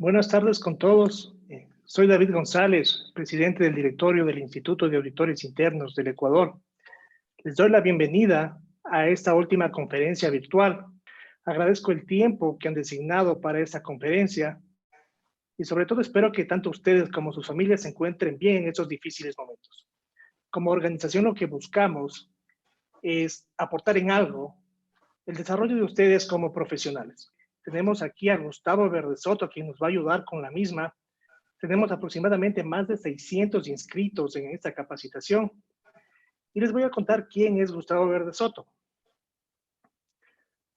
Buenas tardes con todos. Soy David González, presidente del directorio del Instituto de Auditores Internos del Ecuador. Les doy la bienvenida a esta última conferencia virtual. Agradezco el tiempo que han designado para esta conferencia y sobre todo espero que tanto ustedes como sus familias se encuentren bien en estos difíciles momentos. Como organización lo que buscamos es aportar en algo el desarrollo de ustedes como profesionales. Tenemos aquí a Gustavo Verdesoto, quien nos va a ayudar con la misma. Tenemos aproximadamente más de 600 inscritos en esta capacitación. Y les voy a contar quién es Gustavo Verdesoto.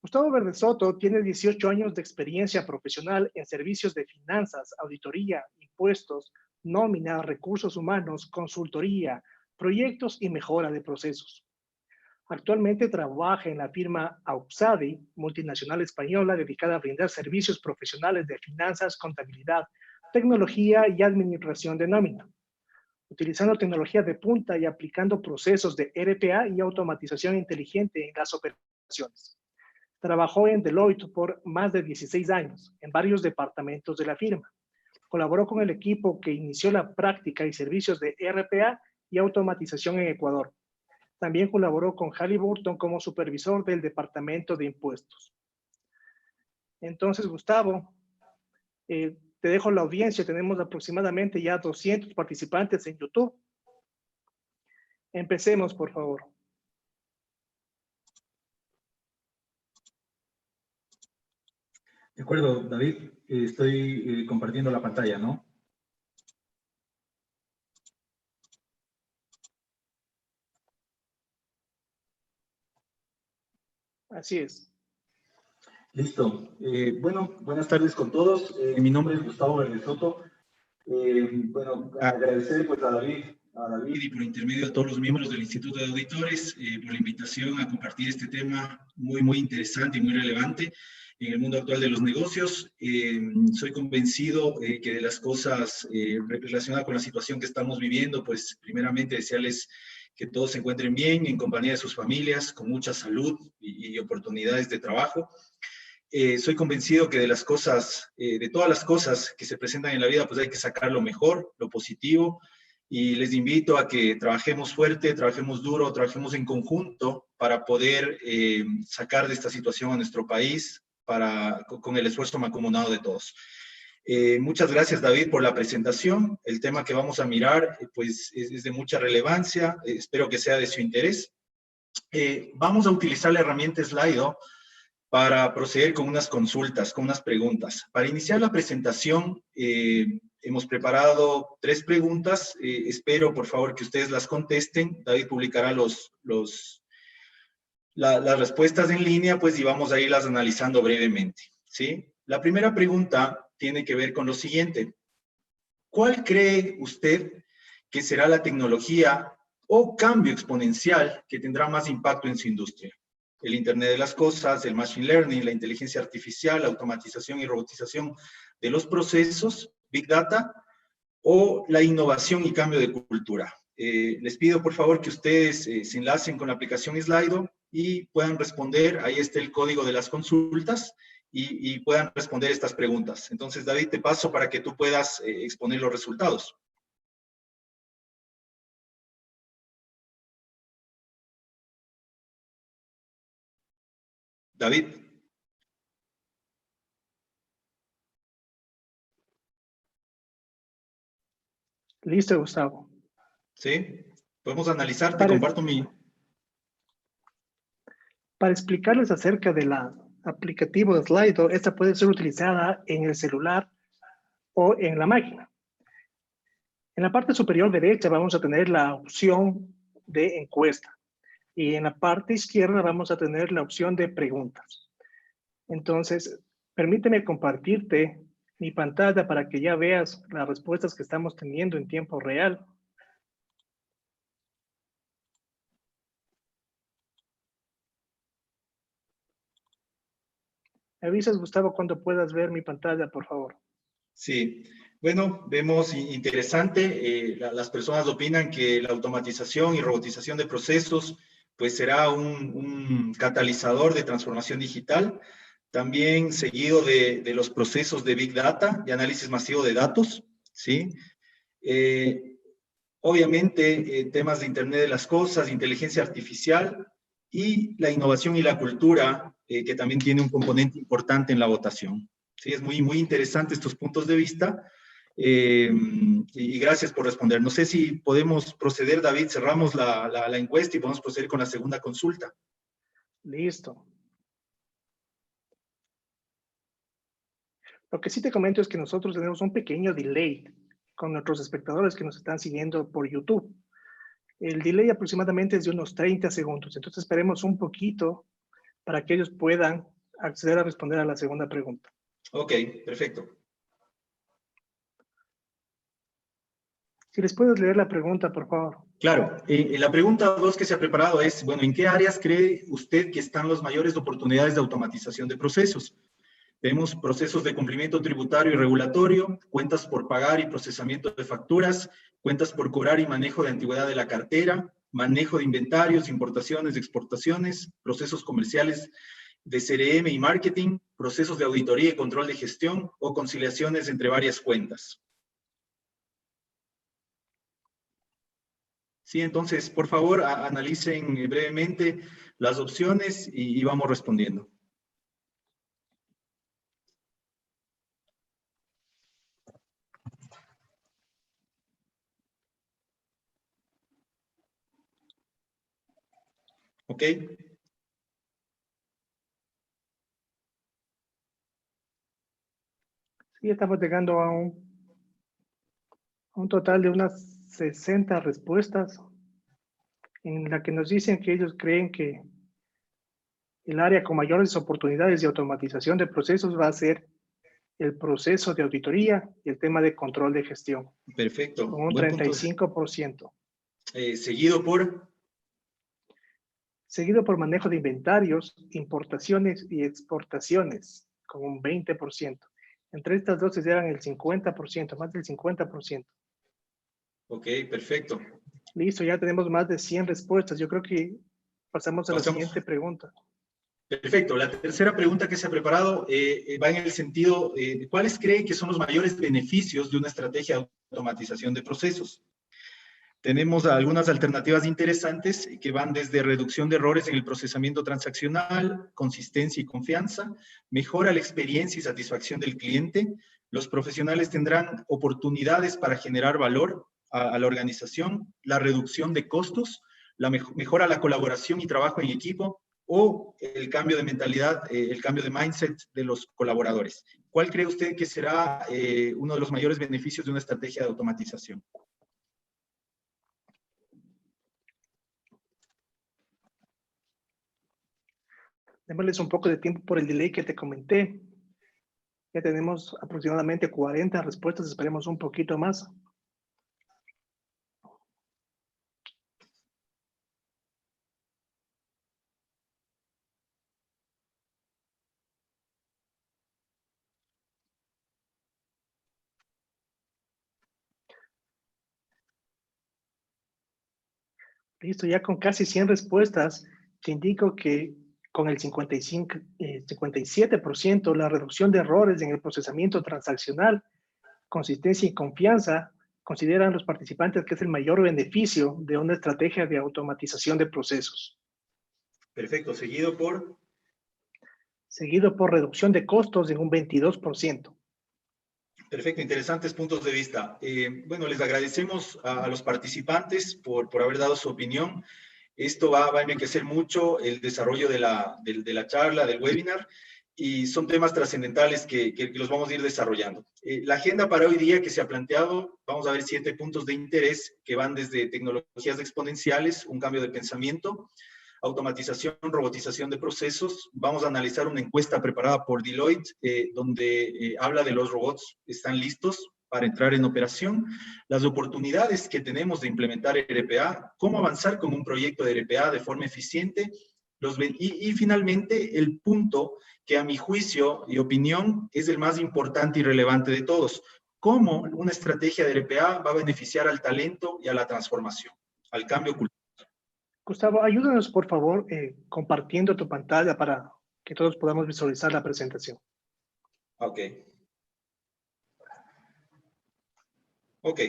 Gustavo Verdesoto tiene 18 años de experiencia profesional en servicios de finanzas, auditoría, impuestos, nómina, recursos humanos, consultoría, proyectos y mejora de procesos. Actualmente trabaja en la firma Auxadi, multinacional española dedicada a brindar servicios profesionales de finanzas, contabilidad, tecnología y administración de nómina, utilizando tecnología de punta y aplicando procesos de RPA y automatización inteligente en las operaciones. Trabajó en Deloitte por más de 16 años, en varios departamentos de la firma. Colaboró con el equipo que inició la práctica y servicios de RPA y automatización en Ecuador. También colaboró con Halliburton como supervisor del Departamento de Impuestos. Entonces, Gustavo, te dejo la audiencia. Tenemos aproximadamente ya 200 participantes en YouTube. Empecemos, por favor. De acuerdo, David. Estoy compartiendo la pantalla, ¿no? Así es. Listo. Bueno, buenas tardes con todos. Mi nombre es Gustavo Verdesoto. Bueno, agradecer pues a David y por intermedio de todos los miembros del Instituto de Auditores por la invitación a compartir este tema muy interesante y muy relevante en el mundo actual de los negocios. Soy convencido que de las cosas relacionadas con la situación que estamos viviendo, pues primeramente desearles que todos se encuentren bien, en compañía de sus familias, con mucha salud y oportunidades de trabajo. Soy convencido que de las cosas, de todas las cosas que se presentan en la vida, pues hay que sacar lo mejor, lo positivo, y les invito a que trabajemos fuerte, trabajemos duro, trabajemos en conjunto para poder sacar de esta situación a nuestro país con el esfuerzo mancomunado de todos. Muchas gracias, David, por la presentación. El tema que vamos a mirar pues es de mucha relevancia, espero que sea de su interés. Vamos a utilizar la herramienta Slido para proceder con unas consultas, con unas preguntas. Para iniciar la presentación, hemos preparado 3 preguntas. Espero, por favor, que ustedes las contesten. David publicará las respuestas en línea, pues, y vamos a irlas analizando brevemente, ¿sí? La primera pregunta tiene que ver con lo siguiente. ¿Cuál cree usted que será la tecnología o cambio exponencial que tendrá más impacto en su industria? El Internet de las Cosas, el Machine Learning, la inteligencia artificial, la automatización y robotización de los procesos, Big Data, o la innovación y cambio de cultura. Les pido, por favor, que ustedes se enlacen con la aplicación Slido y puedan responder. Ahí está el código de las consultas y puedan responder estas preguntas. Entonces, David, te paso para que tú puedas exponer los resultados. David. Listo, Gustavo. Sí, podemos analizar. Te comparto mi... Para explicarles acerca del aplicativo de Slido, esta puede ser utilizada en el celular o en la máquina. En la parte superior derecha vamos a tener la opción de encuesta y en la parte izquierda vamos a tener la opción de preguntas. Entonces, permíteme compartirte mi pantalla para que ya veas las respuestas que estamos teniendo en tiempo real. ¿Me avisas, Gustavo, cuando puedas ver mi pantalla, por favor? Sí. Bueno, vemos interesante. Las personas opinan que la automatización y robotización de procesos pues será un catalizador de transformación digital. también seguido de los procesos de Big Data, de análisis masivo de datos, ¿sí? Obviamente, temas de Internet de las Cosas, inteligencia artificial y la innovación y la cultura, que también tiene un componente importante en la votación. Sí, es muy interesante estos puntos de vista. Y gracias por responder. No sé si podemos proceder, David, cerramos la encuesta y podemos proceder con la segunda consulta. Listo. Lo que sí te comento es que nosotros tenemos un pequeño delay con nuestros espectadores que nos están siguiendo por YouTube. El delay aproximadamente es de unos 30 segundos, entonces esperemos un poquito para que ellos puedan acceder a responder a la segunda pregunta. Ok, perfecto. Si les puedes leer la pregunta, por favor. Claro, la pregunta 2 que se ha preparado es, bueno, ¿en qué áreas cree usted que están las mayores oportunidades de automatización de procesos? Tenemos procesos de cumplimiento tributario y regulatorio, cuentas por pagar y procesamiento de facturas, cuentas por cobrar y manejo de antigüedad de la cartera, manejo de inventarios, importaciones, exportaciones, procesos comerciales de CRM y marketing, procesos de auditoría y control de gestión o conciliaciones entre varias cuentas. Sí, entonces, por favor, analicen brevemente las opciones y vamos respondiendo. ¿Ok? Sí, estamos llegando a un total de unas 60 respuestas en la que nos dicen que ellos creen que el área con mayores oportunidades de automatización de procesos va a ser el proceso de auditoría y el tema de control de gestión. Perfecto. Con un Buen punto. 35%. Seguido por... Seguido por manejo de inventarios, importaciones y exportaciones, con un 20%. Entre estas dos se llevan el 50%, más del 50%. Ok, perfecto. Listo, ya tenemos más de 100 respuestas. Yo creo que pasamos a la siguiente pregunta. Perfecto. La tercera pregunta que se ha preparado va en el sentido, ¿cuáles creen que son los mayores beneficios de una estrategia de automatización de procesos? Tenemos algunas alternativas interesantes que van desde reducción de errores en el procesamiento transaccional, consistencia y confianza, mejora la experiencia y satisfacción del cliente, los profesionales tendrán oportunidades para generar valor a la organización, la reducción de costos, mejora la colaboración y trabajo en equipo, o el cambio de mentalidad, el cambio de mindset de los colaboradores. ¿Cuál cree usted que será uno de los mayores beneficios de una estrategia de automatización? Démosles un poco de tiempo por el delay que te comenté. Ya tenemos aproximadamente 40 respuestas, esperemos un poquito más. Listo, ya con casi 100 respuestas, te indico que con el 57% la reducción de errores en el procesamiento transaccional, consistencia y confianza, consideran los participantes que es el mayor beneficio de una estrategia de automatización de procesos. Perfecto, seguido por reducción de costos en un 22%. Perfecto, interesantes puntos de vista. Bueno, les agradecemos a los participantes por haber dado su opinión. Esto va a enriquecer mucho el desarrollo de la charla, del webinar, y son temas trascendentales que los vamos a ir desarrollando. La agenda para hoy día que se ha planteado, vamos a ver 7 puntos de interés que van desde tecnologías exponenciales, un cambio de pensamiento, automatización, robotización de procesos. Vamos a analizar una encuesta preparada por Deloitte, donde habla de los robots están listos para entrar en operación, las oportunidades que tenemos de implementar RPA, cómo avanzar con un proyecto de RPA de forma eficiente, y finalmente el punto que a mi juicio y opinión es el más importante y relevante de todos, cómo una estrategia de RPA va a beneficiar al talento y a la transformación, al cambio cultural. Gustavo, ayúdanos por favor compartiendo tu pantalla para que todos podamos visualizar la presentación. Ok. Ok.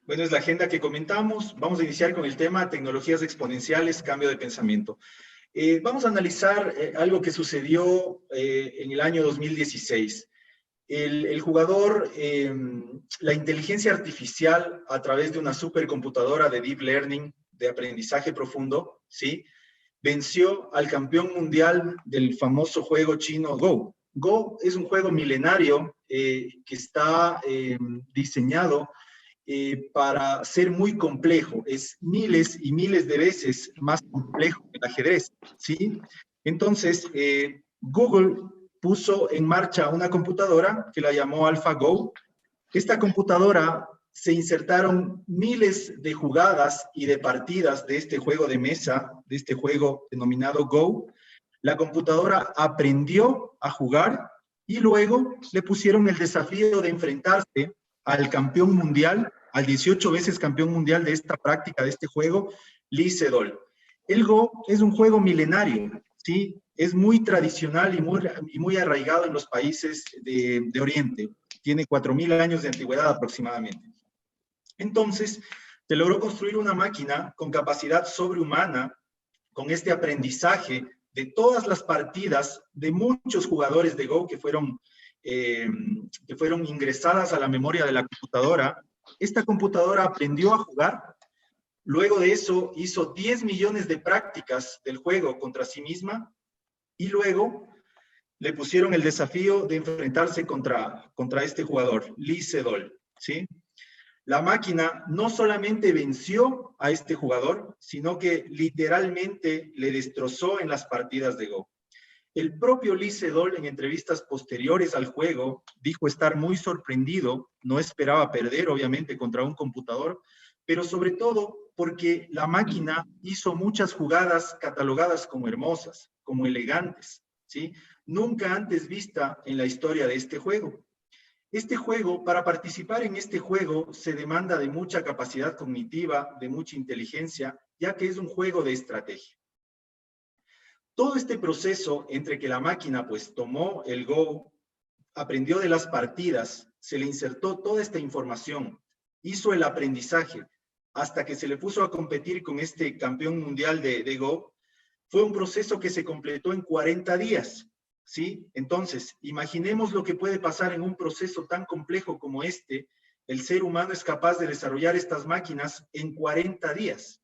Bueno, es la agenda que comentamos. Vamos a iniciar con el tema tecnologías exponenciales, cambio de pensamiento. Vamos a analizar algo que sucedió en el año 2016. El jugador, la inteligencia artificial a través de una supercomputadora de deep learning, de aprendizaje profundo, ¿sí?, venció al campeón mundial del famoso juego chino Go. Go es un juego milenario que está diseñado para ser muy complejo. Es miles y miles de veces más complejo que el ajedrez, ¿sí? Entonces, Google puso en marcha una computadora que la llamó AlphaGo. Esta computadora se insertaron miles de jugadas y de partidas de este juego de mesa, de este juego denominado Go. La computadora aprendió a jugar y luego le pusieron el desafío de enfrentarse al campeón mundial, al 18 veces campeón mundial de esta práctica, de este juego, Lee Sedol. El Go es un juego milenario, ¿sí? Es muy tradicional y muy arraigado en los países de Oriente. Tiene 4.000 años de antigüedad aproximadamente. Entonces, se logró construir una máquina con capacidad sobrehumana, con este aprendizaje de todas las partidas de muchos jugadores de Go que fueron ingresadas a la memoria de la computadora. Esta computadora aprendió a jugar. Luego de eso hizo 10 millones de prácticas del juego contra sí misma y luego le pusieron el desafío de enfrentarse contra este jugador, Lee Sedol, ¿sí? La máquina no solamente venció a este jugador, sino que literalmente le destrozó en las partidas de Go. El propio Lee Sedol, en entrevistas posteriores al juego, dijo estar muy sorprendido, no esperaba perder, obviamente, contra un computador, pero sobre todo porque la máquina hizo muchas jugadas catalogadas como hermosas, como elegantes, ¿sí? Nunca antes vista en la historia de este juego. Este juego, para participar en este juego, se demanda de mucha capacidad cognitiva, de mucha inteligencia, ya que es un juego de estrategia. Todo este proceso entre que la máquina pues tomó el Go, aprendió de las partidas, se le insertó toda esta información, hizo el aprendizaje, hasta que se le puso a competir con este campeón mundial de Go, fue un proceso que se completó en 40 días, ¿sí? Entonces, imaginemos lo que puede pasar en un proceso tan complejo como este. El ser humano es capaz de desarrollar estas máquinas en 40 días.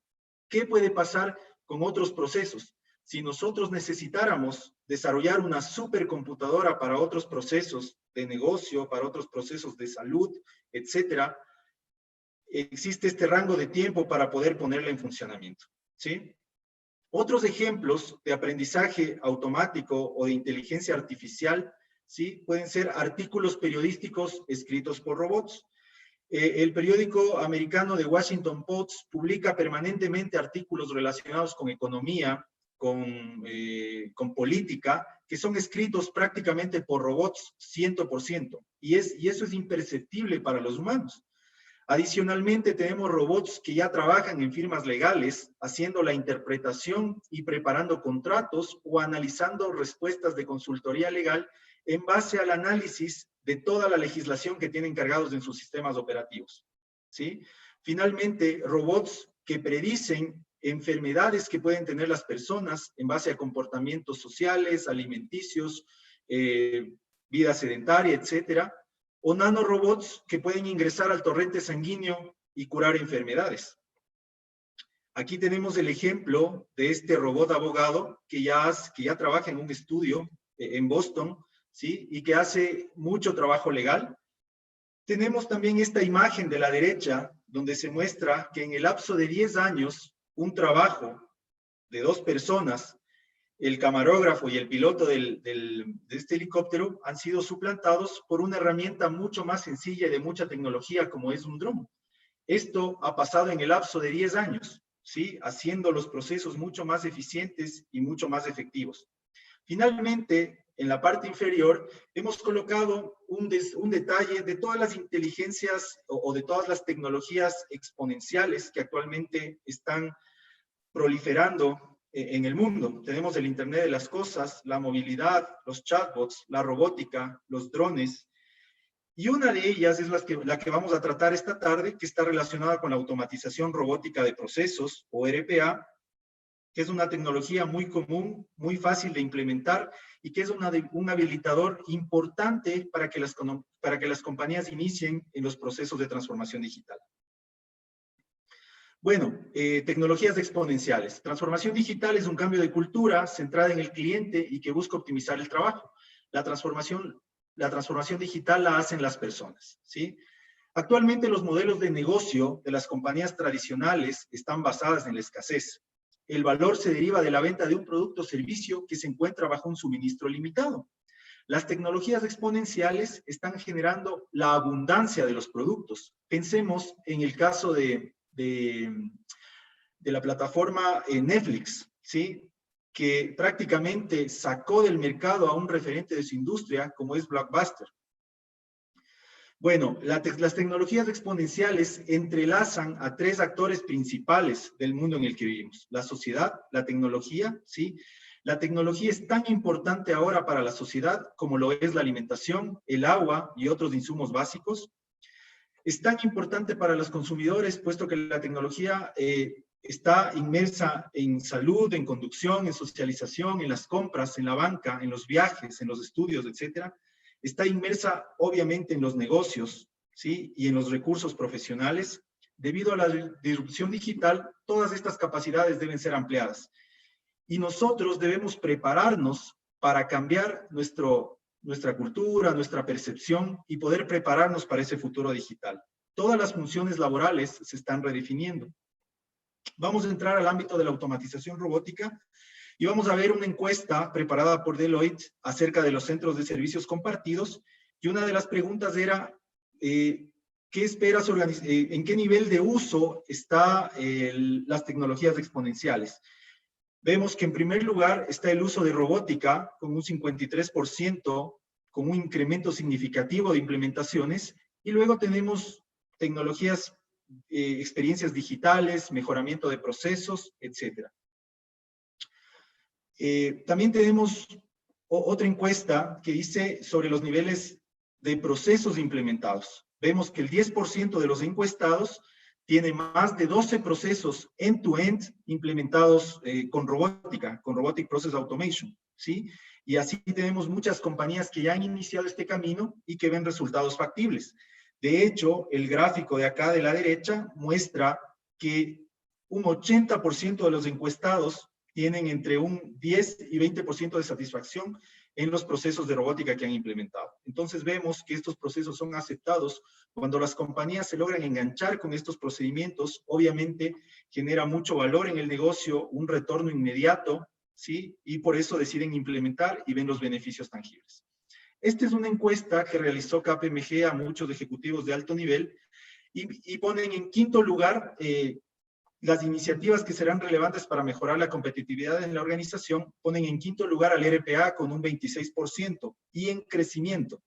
¿Qué puede pasar con otros procesos? Si nosotros necesitáramos desarrollar una supercomputadora para otros procesos de negocio, para otros procesos de salud, etcétera, existe este rango de tiempo para poder ponerla en funcionamiento, ¿sí? Otros ejemplos de aprendizaje automático o de inteligencia artificial, ¿sí?, pueden ser artículos periodísticos escritos por robots. El periódico americano The Washington Post publica permanentemente artículos relacionados con economía, con política, que son escritos prácticamente por robots 100%. Y eso es imperceptible para los humanos. Adicionalmente, tenemos robots que ya trabajan en firmas legales, haciendo la interpretación y preparando contratos o analizando respuestas de consultoría legal en base al análisis de toda la legislación que tienen cargados en sus sistemas operativos, ¿sí? Finalmente, robots que predicen enfermedades que pueden tener las personas en base a comportamientos sociales, alimenticios, vida sedentaria, etcétera, o nanorobots que pueden ingresar al torrente sanguíneo y curar enfermedades. Aquí tenemos el ejemplo de este robot abogado que ya trabaja en un estudio en Boston, ¿sí?, y que hace mucho trabajo legal. Tenemos también esta imagen de la derecha, donde se muestra que en el lapso de 10 años, un trabajo de 2 personas, el camarógrafo y el piloto de este helicóptero, han sido suplantados por una herramienta mucho más sencilla y de mucha tecnología como es un dron. Esto ha pasado en el lapso de 10 años, ¿sí?, haciendo los procesos mucho más eficientes y mucho más efectivos. Finalmente, en la parte inferior, hemos colocado un detalle de todas las inteligencias o de todas las tecnologías exponenciales que actualmente están proliferando en el mundo. Tenemos el Internet de las cosas, la movilidad, los chatbots, la robótica, los drones. Y una de ellas es la que vamos a tratar esta tarde, que está relacionada con la automatización robótica de procesos, o RPA, que es una tecnología muy común, muy fácil de implementar y que es un habilitador importante para que las compañías inicien en los procesos de transformación digital. Bueno, tecnologías exponenciales. Transformación digital es un cambio de cultura centrada en el cliente y que busca optimizar el trabajo. La transformación digital la hacen las personas, ¿sí? Actualmente los modelos de negocio de las compañías tradicionales están basadas en la escasez. El valor se deriva de la venta de un producto o servicio que se encuentra bajo un suministro limitado. Las tecnologías exponenciales están generando la abundancia de los productos. Pensemos en el caso de la plataforma Netflix, ¿sí? Que prácticamente sacó del mercado a un referente de su industria como es Blockbuster. Bueno, las tecnologías exponenciales entrelazan a tres actores principales del mundo en el que vivimos. La sociedad, la tecnología, ¿sí? La tecnología es tan importante ahora para la sociedad como lo es la alimentación, el agua y otros insumos básicos. Es tan importante para los consumidores, puesto que la tecnología está inmersa en salud, en conducción, en socialización, en las compras, en la banca, en los viajes, en los estudios, etcétera. Está inmersa, obviamente, en los negocios, ¿sí? Y en los recursos profesionales. Debido a la disrupción digital, todas estas capacidades deben ser ampliadas. Y nosotros debemos prepararnos para cambiar nuestra cultura, nuestra percepción y poder prepararnos para ese futuro digital. Todas las funciones laborales se están redefiniendo. Vamos a entrar al ámbito de la automatización robótica y vamos a ver una encuesta preparada por Deloitte acerca de los centros de servicios compartidos. Y una de las preguntas era, ¿qué esperas en qué nivel de uso están las tecnologías exponenciales? Vemos que en primer lugar está el uso de robótica con un 53%, con un incremento significativo de implementaciones, y luego tenemos tecnologías, experiencias digitales, mejoramiento de procesos, etc. También tenemos otra encuesta que dice sobre los niveles de procesos implementados. Vemos que el 10% de los encuestados tiene más de 12 procesos end-to-end implementados con robótica, con Robotic Process Automation, ¿sí? Y así tenemos muchas compañías que ya han iniciado este camino y que ven resultados factibles. De hecho, el gráfico de acá de la derecha muestra que un 80% de los encuestados tienen entre un 10 y 20% de satisfacción en los procesos de robótica que han implementado. Entonces vemos que estos procesos son aceptados cuando las compañías se logran enganchar con estos procedimientos. Obviamente genera mucho valor en el negocio, un retorno inmediato, ¿sí? Y por eso deciden implementar y ven los beneficios tangibles. Esta es una encuesta que realizó KPMG a muchos ejecutivos de alto nivel y ponen en quinto lugar las iniciativas que serán relevantes para mejorar la competitividad en la organización. Ponen en quinto lugar al RPA con un 26% y en crecimiento.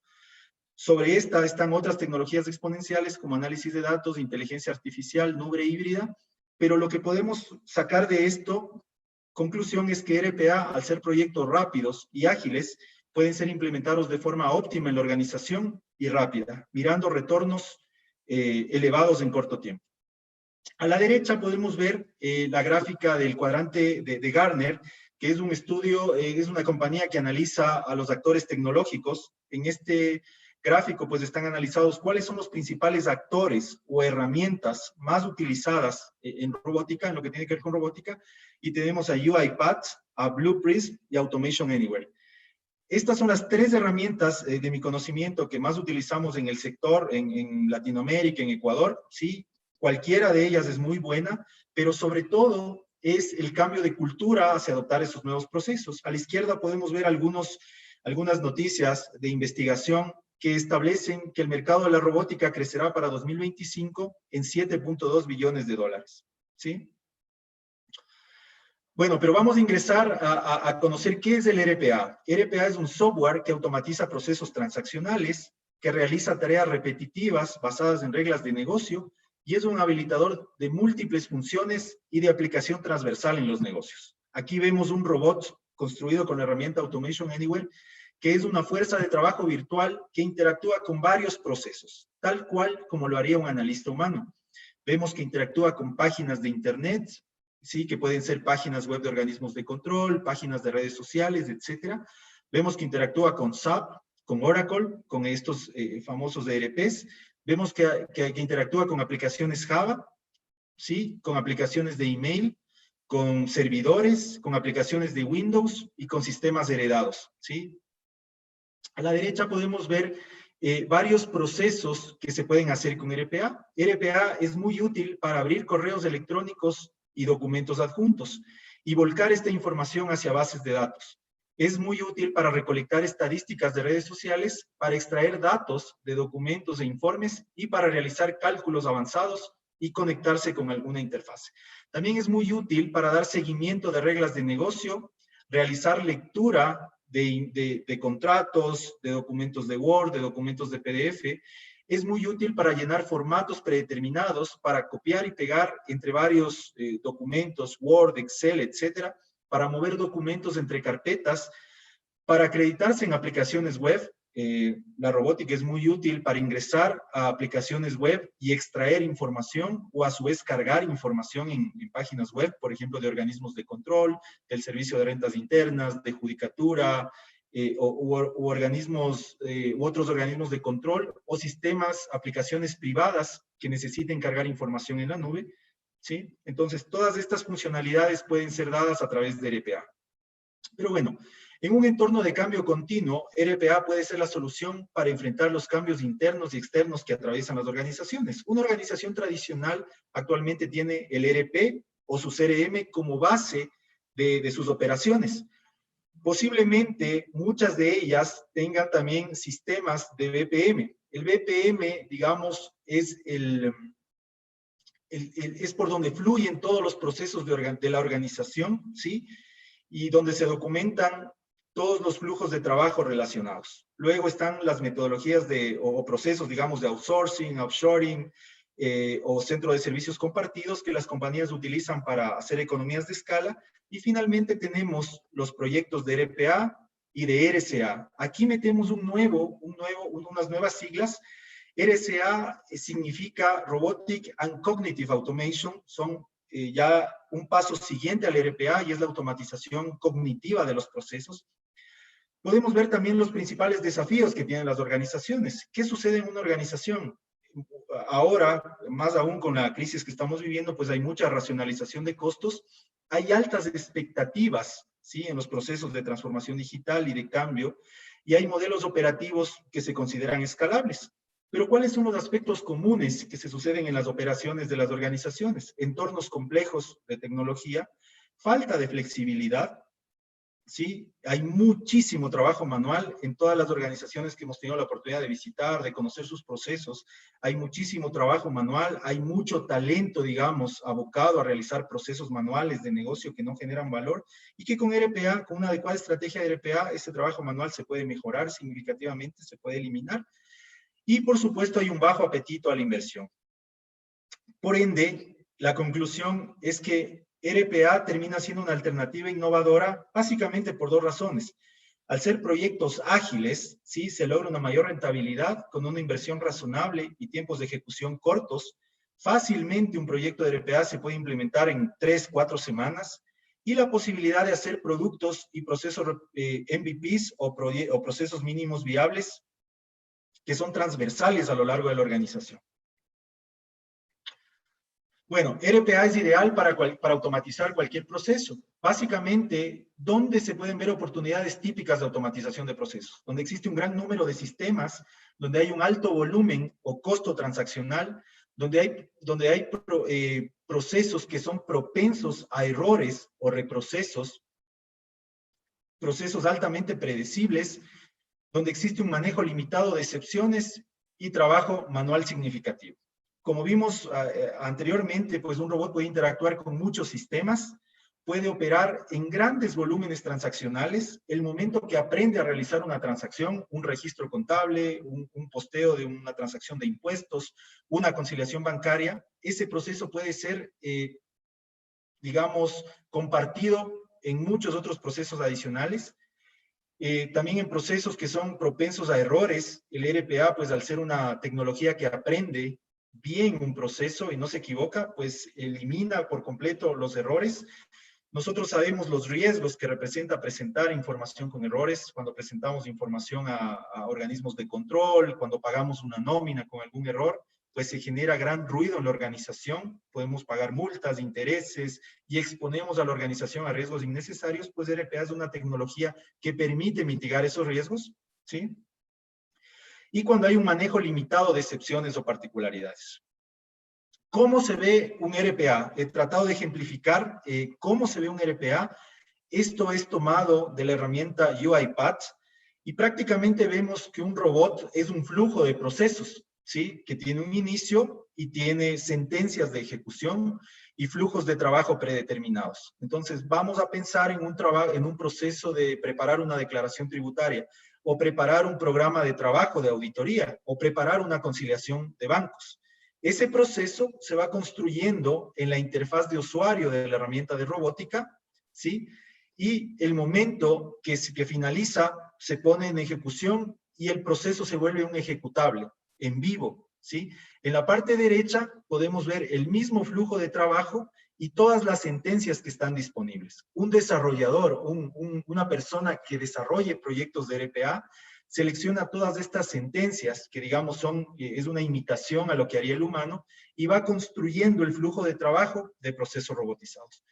Sobre esta están otras tecnologías exponenciales como análisis de datos, inteligencia artificial, nube híbrida, pero lo que podemos sacar de esto, conclusión, es que RPA, al ser proyectos rápidos y ágiles, pueden ser implementados de forma óptima en la organización y rápida, mirando retornos elevados en corto tiempo. A la derecha podemos ver la gráfica del cuadrante de Gartner, que es un estudio, es una compañía que analiza a los actores tecnológicos. En este gráfico pues están analizados cuáles son los principales actores o herramientas más utilizadas en robótica, en lo que tiene que ver con robótica, y tenemos a UiPath, a Blue Prism y Automation Anywhere. Estas son las tres herramientas de mi conocimiento que más utilizamos en el sector, en Latinoamérica, en Ecuador, ¿sí? Cualquiera de ellas es muy buena, pero sobre todo es el cambio de cultura hacia adoptar esos nuevos procesos. A la izquierda podemos ver algunas noticias de investigación que establecen que el mercado de la robótica crecerá para 2025 en 7.2 billones de dólares, ¿sí? Bueno, pero vamos a ingresar a conocer qué es el RPA. RPA es un software que automatiza procesos transaccionales, que realiza tareas repetitivas basadas en reglas de negocio y es un habilitador de múltiples funciones y de aplicación transversal en los negocios. Aquí vemos un robot construido con la herramienta Automation Anywhere, que es una fuerza de trabajo virtual que interactúa con varios procesos, tal cual como lo haría un analista humano. Vemos que interactúa con páginas de Internet, ¿sí? Que pueden ser páginas web de organismos de control, páginas de redes sociales, etc. Vemos que interactúa con SAP, con Oracle, con estos famosos ERPs. Vemos que interactúa con aplicaciones Java, ¿sí? Con aplicaciones de email, con servidores, con aplicaciones de Windows y con sistemas heredados, ¿sí? A la derecha podemos ver varios procesos que se pueden hacer con RPA. RPA es muy útil para abrir correos electrónicos y documentos adjuntos y volcar esta información hacia bases de datos. Es muy útil para recolectar estadísticas de redes sociales, para extraer datos de documentos e informes y para realizar cálculos avanzados y conectarse con alguna interfase. También es muy útil para dar seguimiento de reglas de negocio, realizar lectura de contratos, de documentos de Word, de documentos de PDF. Es muy útil para llenar formatos predeterminados, para copiar y pegar entre varios documentos, Word, Excel, etcétera, para mover documentos entre carpetas, para acreditarse en aplicaciones web. La robótica es muy útil para ingresar a aplicaciones web y extraer información o a su vez cargar información en páginas web, por ejemplo, de organismos de control, del servicio de rentas internas, de judicatura, u organismos, u otros organismos de control o sistemas, aplicaciones privadas que necesiten cargar información en la nube, ¿sí? Entonces, todas estas funcionalidades pueden ser dadas a través de RPA. Pero bueno, en un entorno de cambio continuo, RPA puede ser la solución para enfrentar los cambios internos y externos que atraviesan las organizaciones. Una organización tradicional actualmente tiene el ERP o su CRM como base de sus operaciones. Posiblemente muchas de ellas tengan también sistemas de BPM. El BPM, digamos, es es por donde fluyen todos los procesos de la organización, ¿sí? Y donde se documentan todos los flujos de trabajo relacionados. Luego están las metodologías o procesos, digamos, de outsourcing, offshoring, o centro de servicios compartidos que las compañías utilizan para hacer economías de escala. Y finalmente tenemos los proyectos de RPA y de RCA. Aquí metemos unas nuevas siglas. RCA significa Robotic and Cognitive Automation, son ya un paso siguiente al RPA y es la automatización cognitiva de los procesos. Podemos ver también los principales desafíos que tienen las organizaciones. ¿Qué sucede en una organización? Ahora, más aún con la crisis que estamos viviendo, pues hay mucha racionalización de costos, hay altas expectativas, ¿sí? En los procesos de transformación digital y de cambio, y hay modelos operativos que se consideran escalables. Pero ¿cuáles son los aspectos comunes que se suceden en las operaciones de las organizaciones? Entornos complejos de tecnología, falta de flexibilidad, ¿sí? Hay muchísimo trabajo manual en todas las organizaciones que hemos tenido la oportunidad de visitar, de conocer sus procesos. Hay muchísimo trabajo manual, hay mucho talento, digamos, abocado a realizar procesos manuales de negocio que no generan valor y que con RPA, con una adecuada estrategia de RPA, ese trabajo manual se puede mejorar significativamente, se puede eliminar. Y, por supuesto, hay un bajo apetito a la inversión. Por ende, la conclusión es que RPA termina siendo una alternativa innovadora básicamente por dos razones. Al ser proyectos ágiles, ¿sí? Se logra una mayor rentabilidad con una inversión razonable y tiempos de ejecución cortos. Fácilmente un proyecto de RPA se puede implementar en 3-4 semanas y la posibilidad de hacer productos y procesos MVPs o procesos mínimos viables que son transversales a lo largo de la organización. Bueno, RPA es ideal para automatizar cualquier proceso. Básicamente, ¿dónde se pueden ver oportunidades típicas de automatización de procesos? Donde existe un gran número de sistemas, donde hay un alto volumen o costo transaccional, donde hay procesos que son propensos a errores o reprocesos, procesos altamente predecibles, donde existe un manejo limitado de excepciones y trabajo manual significativo. Como vimos anteriormente, pues un robot puede interactuar con muchos sistemas, puede operar en grandes volúmenes transaccionales. El momento que aprende a realizar una transacción, un registro contable, un posteo de una transacción de impuestos, una conciliación bancaria, ese proceso puede ser, digamos, compartido en muchos otros procesos adicionales. También en procesos que son propensos a errores, el RPA, pues al ser una tecnología que aprende bien un proceso y no se equivoca, pues elimina por completo los errores. Nosotros sabemos los riesgos que representa presentar información con errores, cuando presentamos información a organismos de control, cuando pagamos una nómina con algún error, pues se genera gran ruido en la organización, podemos pagar multas, intereses y exponemos a la organización a riesgos innecesarios, pues RPA es una tecnología que permite mitigar esos riesgos, ¿sí? Y cuando hay un manejo limitado de excepciones o particularidades. ¿Cómo se ve un RPA? He tratado de ejemplificar cómo se ve un RPA. Esto es tomado de la herramienta UiPath y prácticamente vemos que un robot es un flujo de procesos, ¿sí? Que tiene un inicio y tiene sentencias de ejecución y flujos de trabajo predeterminados. Entonces, vamos a pensar en un proceso de preparar una declaración tributaria o preparar un programa de trabajo de auditoría o preparar una conciliación de bancos. Ese proceso se va construyendo en la interfaz de usuario de la herramienta de robótica, ¿sí? Y el momento que finaliza se pone en ejecución y el proceso se vuelve un ejecutable en vivo, ¿sí? En la parte derecha podemos ver el mismo flujo de trabajo y todas las sentencias que están disponibles. Un desarrollador, una persona que desarrolle proyectos de RPA, selecciona todas estas sentencias que digamos es una imitación a lo que haría el humano y va construyendo el flujo de trabajo de procesos robotizados.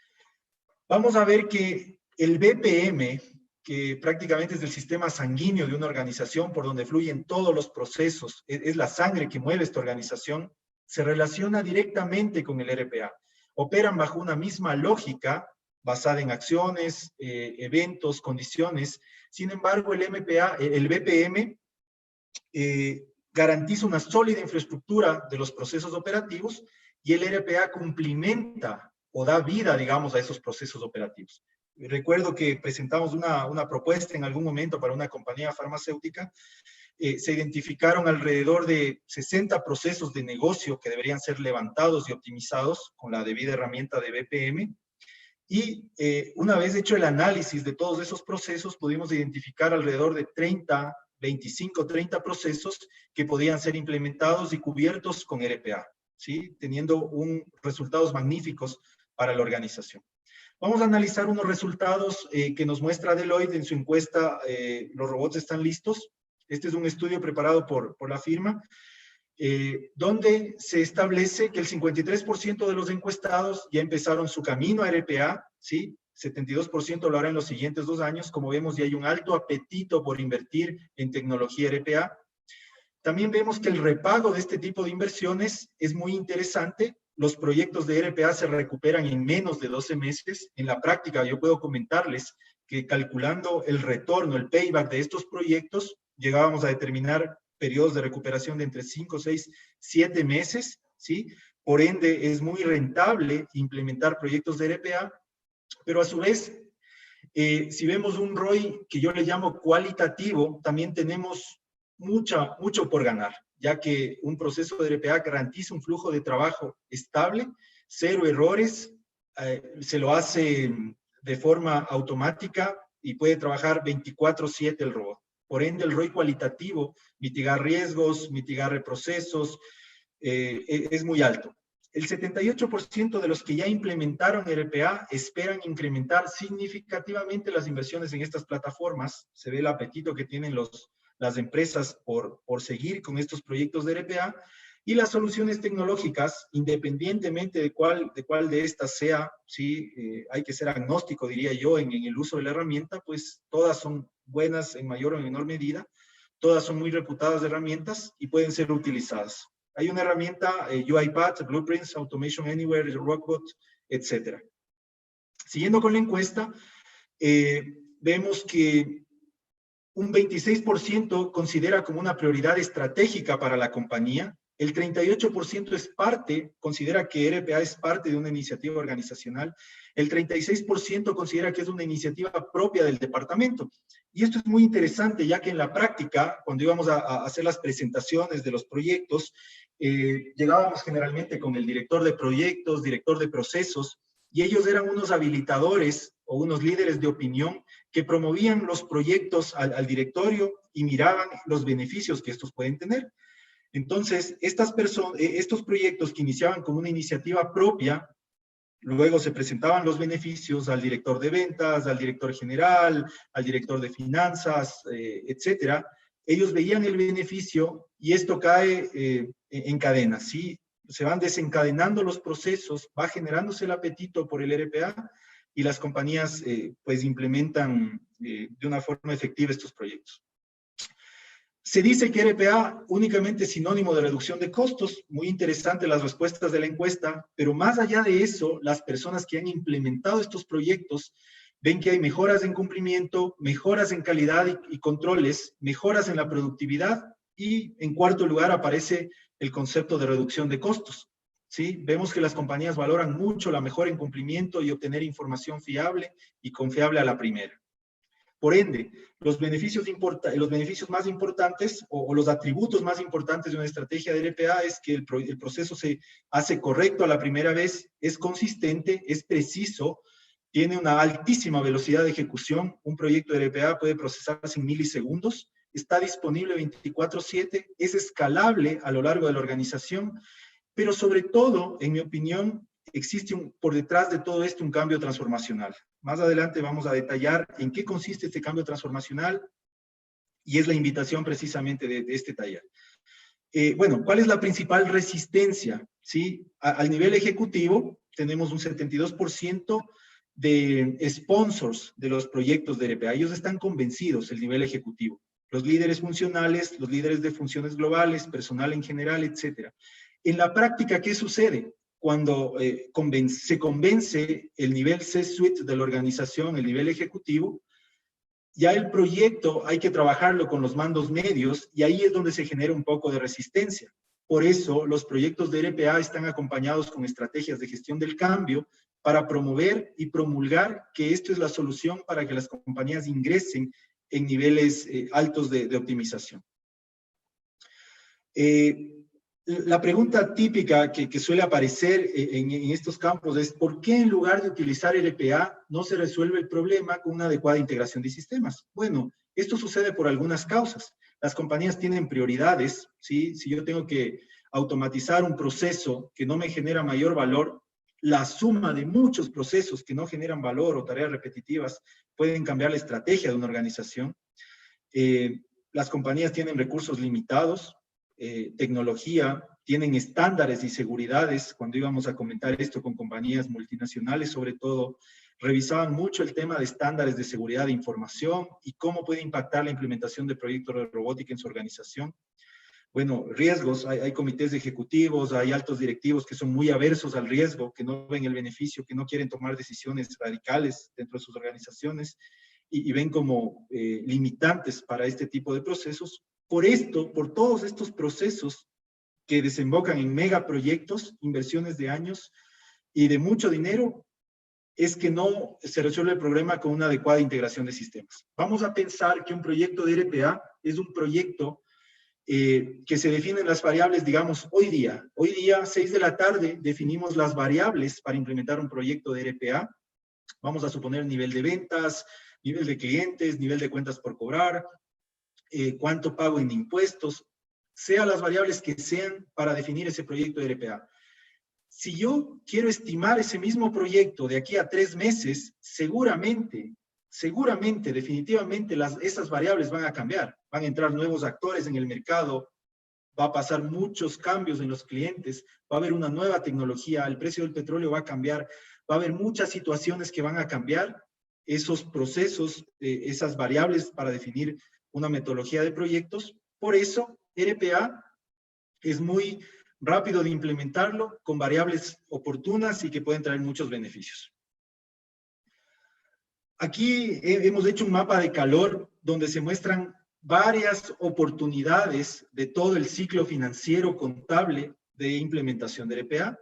Vamos a ver que el BPM, que prácticamente es el sistema sanguíneo de una organización por donde fluyen todos los procesos, es la sangre que mueve esta organización, se relaciona directamente con el RPA. Operan bajo una misma lógica basada en acciones, eventos, condiciones. Sin embargo, el BPM garantiza una sólida infraestructura de los procesos operativos y el RPA complementa o da vida, digamos, a esos procesos operativos. Recuerdo que presentamos una propuesta en algún momento para una compañía farmacéutica. Se identificaron alrededor de 60 procesos de negocio que deberían ser levantados y optimizados con la debida herramienta de BPM. Y una vez hecho el análisis de todos esos procesos, pudimos identificar alrededor de 25, 30 procesos que podían ser implementados y cubiertos con RPA, ¿sí? Teniendo resultados magníficos para la organización. Vamos a analizar unos resultados que nos muestra Deloitte en su encuesta ¿Los robots están listos? Este es un estudio preparado por la firma, donde se establece que el 53% de los encuestados ya empezaron su camino a RPA, ¿sí? 72% lo hará en los siguientes 2 años. Como vemos, ya hay un alto apetito por invertir en tecnología RPA. También vemos que el repago de este tipo de inversiones es muy interesante. Los proyectos de RPA se recuperan en menos de 12 meses. En la práctica, yo puedo comentarles que calculando el retorno, el payback de estos proyectos, llegábamos a determinar periodos de recuperación de entre 5, 6, 7 meses, ¿sí? Por ende, es muy rentable implementar proyectos de RPA, pero a su vez, si vemos un ROI que yo le llamo cualitativo, también tenemos mucho por ganar, ya que un proceso de RPA garantiza un flujo de trabajo estable, 0 errores, se lo hace de forma automática y puede trabajar 24/7 el robot. Por ende, el ROI cualitativo, mitigar riesgos, mitigar reprocesos, es muy alto. El 78% de los que ya implementaron RPA esperan incrementar significativamente las inversiones en estas plataformas. Se ve el apetito que tienen las empresas por seguir con estos proyectos de RPA. Y las soluciones tecnológicas, independientemente de cuál de estas sea, ¿sí? Hay que ser agnóstico, diría yo, en el uso de la herramienta, pues todas son buenas en mayor o menor medida, todas son muy reputadas herramientas y pueden ser utilizadas. Hay una herramienta, UiPath, Blueprints, Automation Anywhere, Rockbot, etc. Siguiendo con la encuesta, vemos que un 26% considera como una prioridad estratégica para la compañía. El 38% considera que RPA es parte de una iniciativa organizacional. El 36% considera que es una iniciativa propia del departamento. Y esto es muy interesante, ya que en la práctica, cuando íbamos a hacer las presentaciones de los proyectos, llegábamos generalmente con el director de proyectos, director de procesos, y ellos eran unos habilitadores o unos líderes de opinión que promovían los proyectos al directorio y miraban los beneficios que estos pueden tener. Entonces, estos proyectos que iniciaban con una iniciativa propia, luego se presentaban los beneficios al director de ventas, al director general, al director de finanzas, etcétera. Ellos veían el beneficio y esto cae en cadena, ¿sí? Se van desencadenando los procesos, va generándose el apetito por el RPA y las compañías pues implementan de una forma efectiva estos proyectos. Se dice que RPA únicamente es sinónimo de reducción de costos. Muy interesante las respuestas de la encuesta, pero más allá de eso, las personas que han implementado estos proyectos ven que hay mejoras en cumplimiento, mejoras en calidad y controles, mejoras en la productividad y, en cuarto lugar, aparece el concepto de reducción de costos. ¿Sí? Vemos que las compañías valoran mucho la mejora en cumplimiento y obtener información fiable y confiable a la primera. Por ende, los beneficios más importantes o los atributos más importantes de una estrategia de RPA es que el proceso se hace correcto a la primera vez, es consistente, es preciso, tiene una altísima velocidad de ejecución. Un proyecto de RPA puede procesarse en milisegundos, está disponible 24/7, es escalable a lo largo de la organización, pero sobre todo, en mi opinión, existe por detrás de todo esto un cambio transformacional. Más adelante vamos a detallar en qué consiste este cambio transformacional y es la invitación precisamente de este taller. Bueno, ¿cuál es la principal resistencia? ¿Sí? Al nivel ejecutivo tenemos un 72% de sponsors de los proyectos de RPA. Ellos están convencidos, el nivel ejecutivo. Los líderes funcionales, los líderes de funciones globales, personal en general, etc. En la práctica, ¿qué sucede? Cuando se convence el nivel C-suite de la organización, el nivel ejecutivo, ya el proyecto hay que trabajarlo con los mandos medios y ahí es donde se genera un poco de resistencia. Por eso, los proyectos de RPA están acompañados con estrategias de gestión del cambio para promover y promulgar que esto es la solución para que las compañías ingresen en niveles altos de optimización. La pregunta típica que suele aparecer en estos campos es ¿por qué en lugar de utilizar RPA no se resuelve el problema con una adecuada integración de sistemas? Bueno, esto sucede por algunas causas. Las compañías tienen prioridades, ¿sí? Si yo tengo que automatizar un proceso que no me genera mayor valor, la suma de muchos procesos que no generan valor o tareas repetitivas pueden cambiar la estrategia de una organización. Las compañías tienen recursos limitados, tecnología, tienen estándares y seguridades. Cuando íbamos a comentar esto con compañías multinacionales, sobre todo, revisaban mucho el tema de estándares de seguridad de información y cómo puede impactar la implementación de proyectos de robótica en su organización. Bueno, riesgos, hay comités ejecutivos, hay altos directivos que son muy aversos al riesgo, que no ven el beneficio, que no quieren tomar decisiones radicales dentro de sus organizaciones y ven como limitantes para este tipo de procesos. Por esto, por todos estos procesos que desembocan en megaproyectos, inversiones de años y de mucho dinero, es que no se resuelve el problema con una adecuada integración de sistemas. Vamos a pensar que un proyecto de RPA es un proyecto que se definen las variables, digamos, hoy día, 6 de la tarde, definimos las variables para implementar un proyecto de RPA. Vamos a suponer nivel de ventas, nivel de clientes, nivel de cuentas por cobrar, cuánto pago en impuestos, sean las variables que sean para definir ese proyecto de RPA. Si yo quiero estimar ese mismo proyecto de aquí a 3 meses, seguramente, definitivamente esas variables van a cambiar. Van a entrar nuevos actores en el mercado, va a pasar muchos cambios en los clientes, va a haber una nueva tecnología, el precio del petróleo va a cambiar, va a haber muchas situaciones que van a cambiar esos procesos, esas variables para definir una metodología de proyectos. Por eso, RPA es muy rápido de implementarlo con variables oportunas y que pueden traer muchos beneficios. Aquí hemos hecho un mapa de calor donde se muestran varias oportunidades de todo el ciclo financiero contable de implementación de RPA,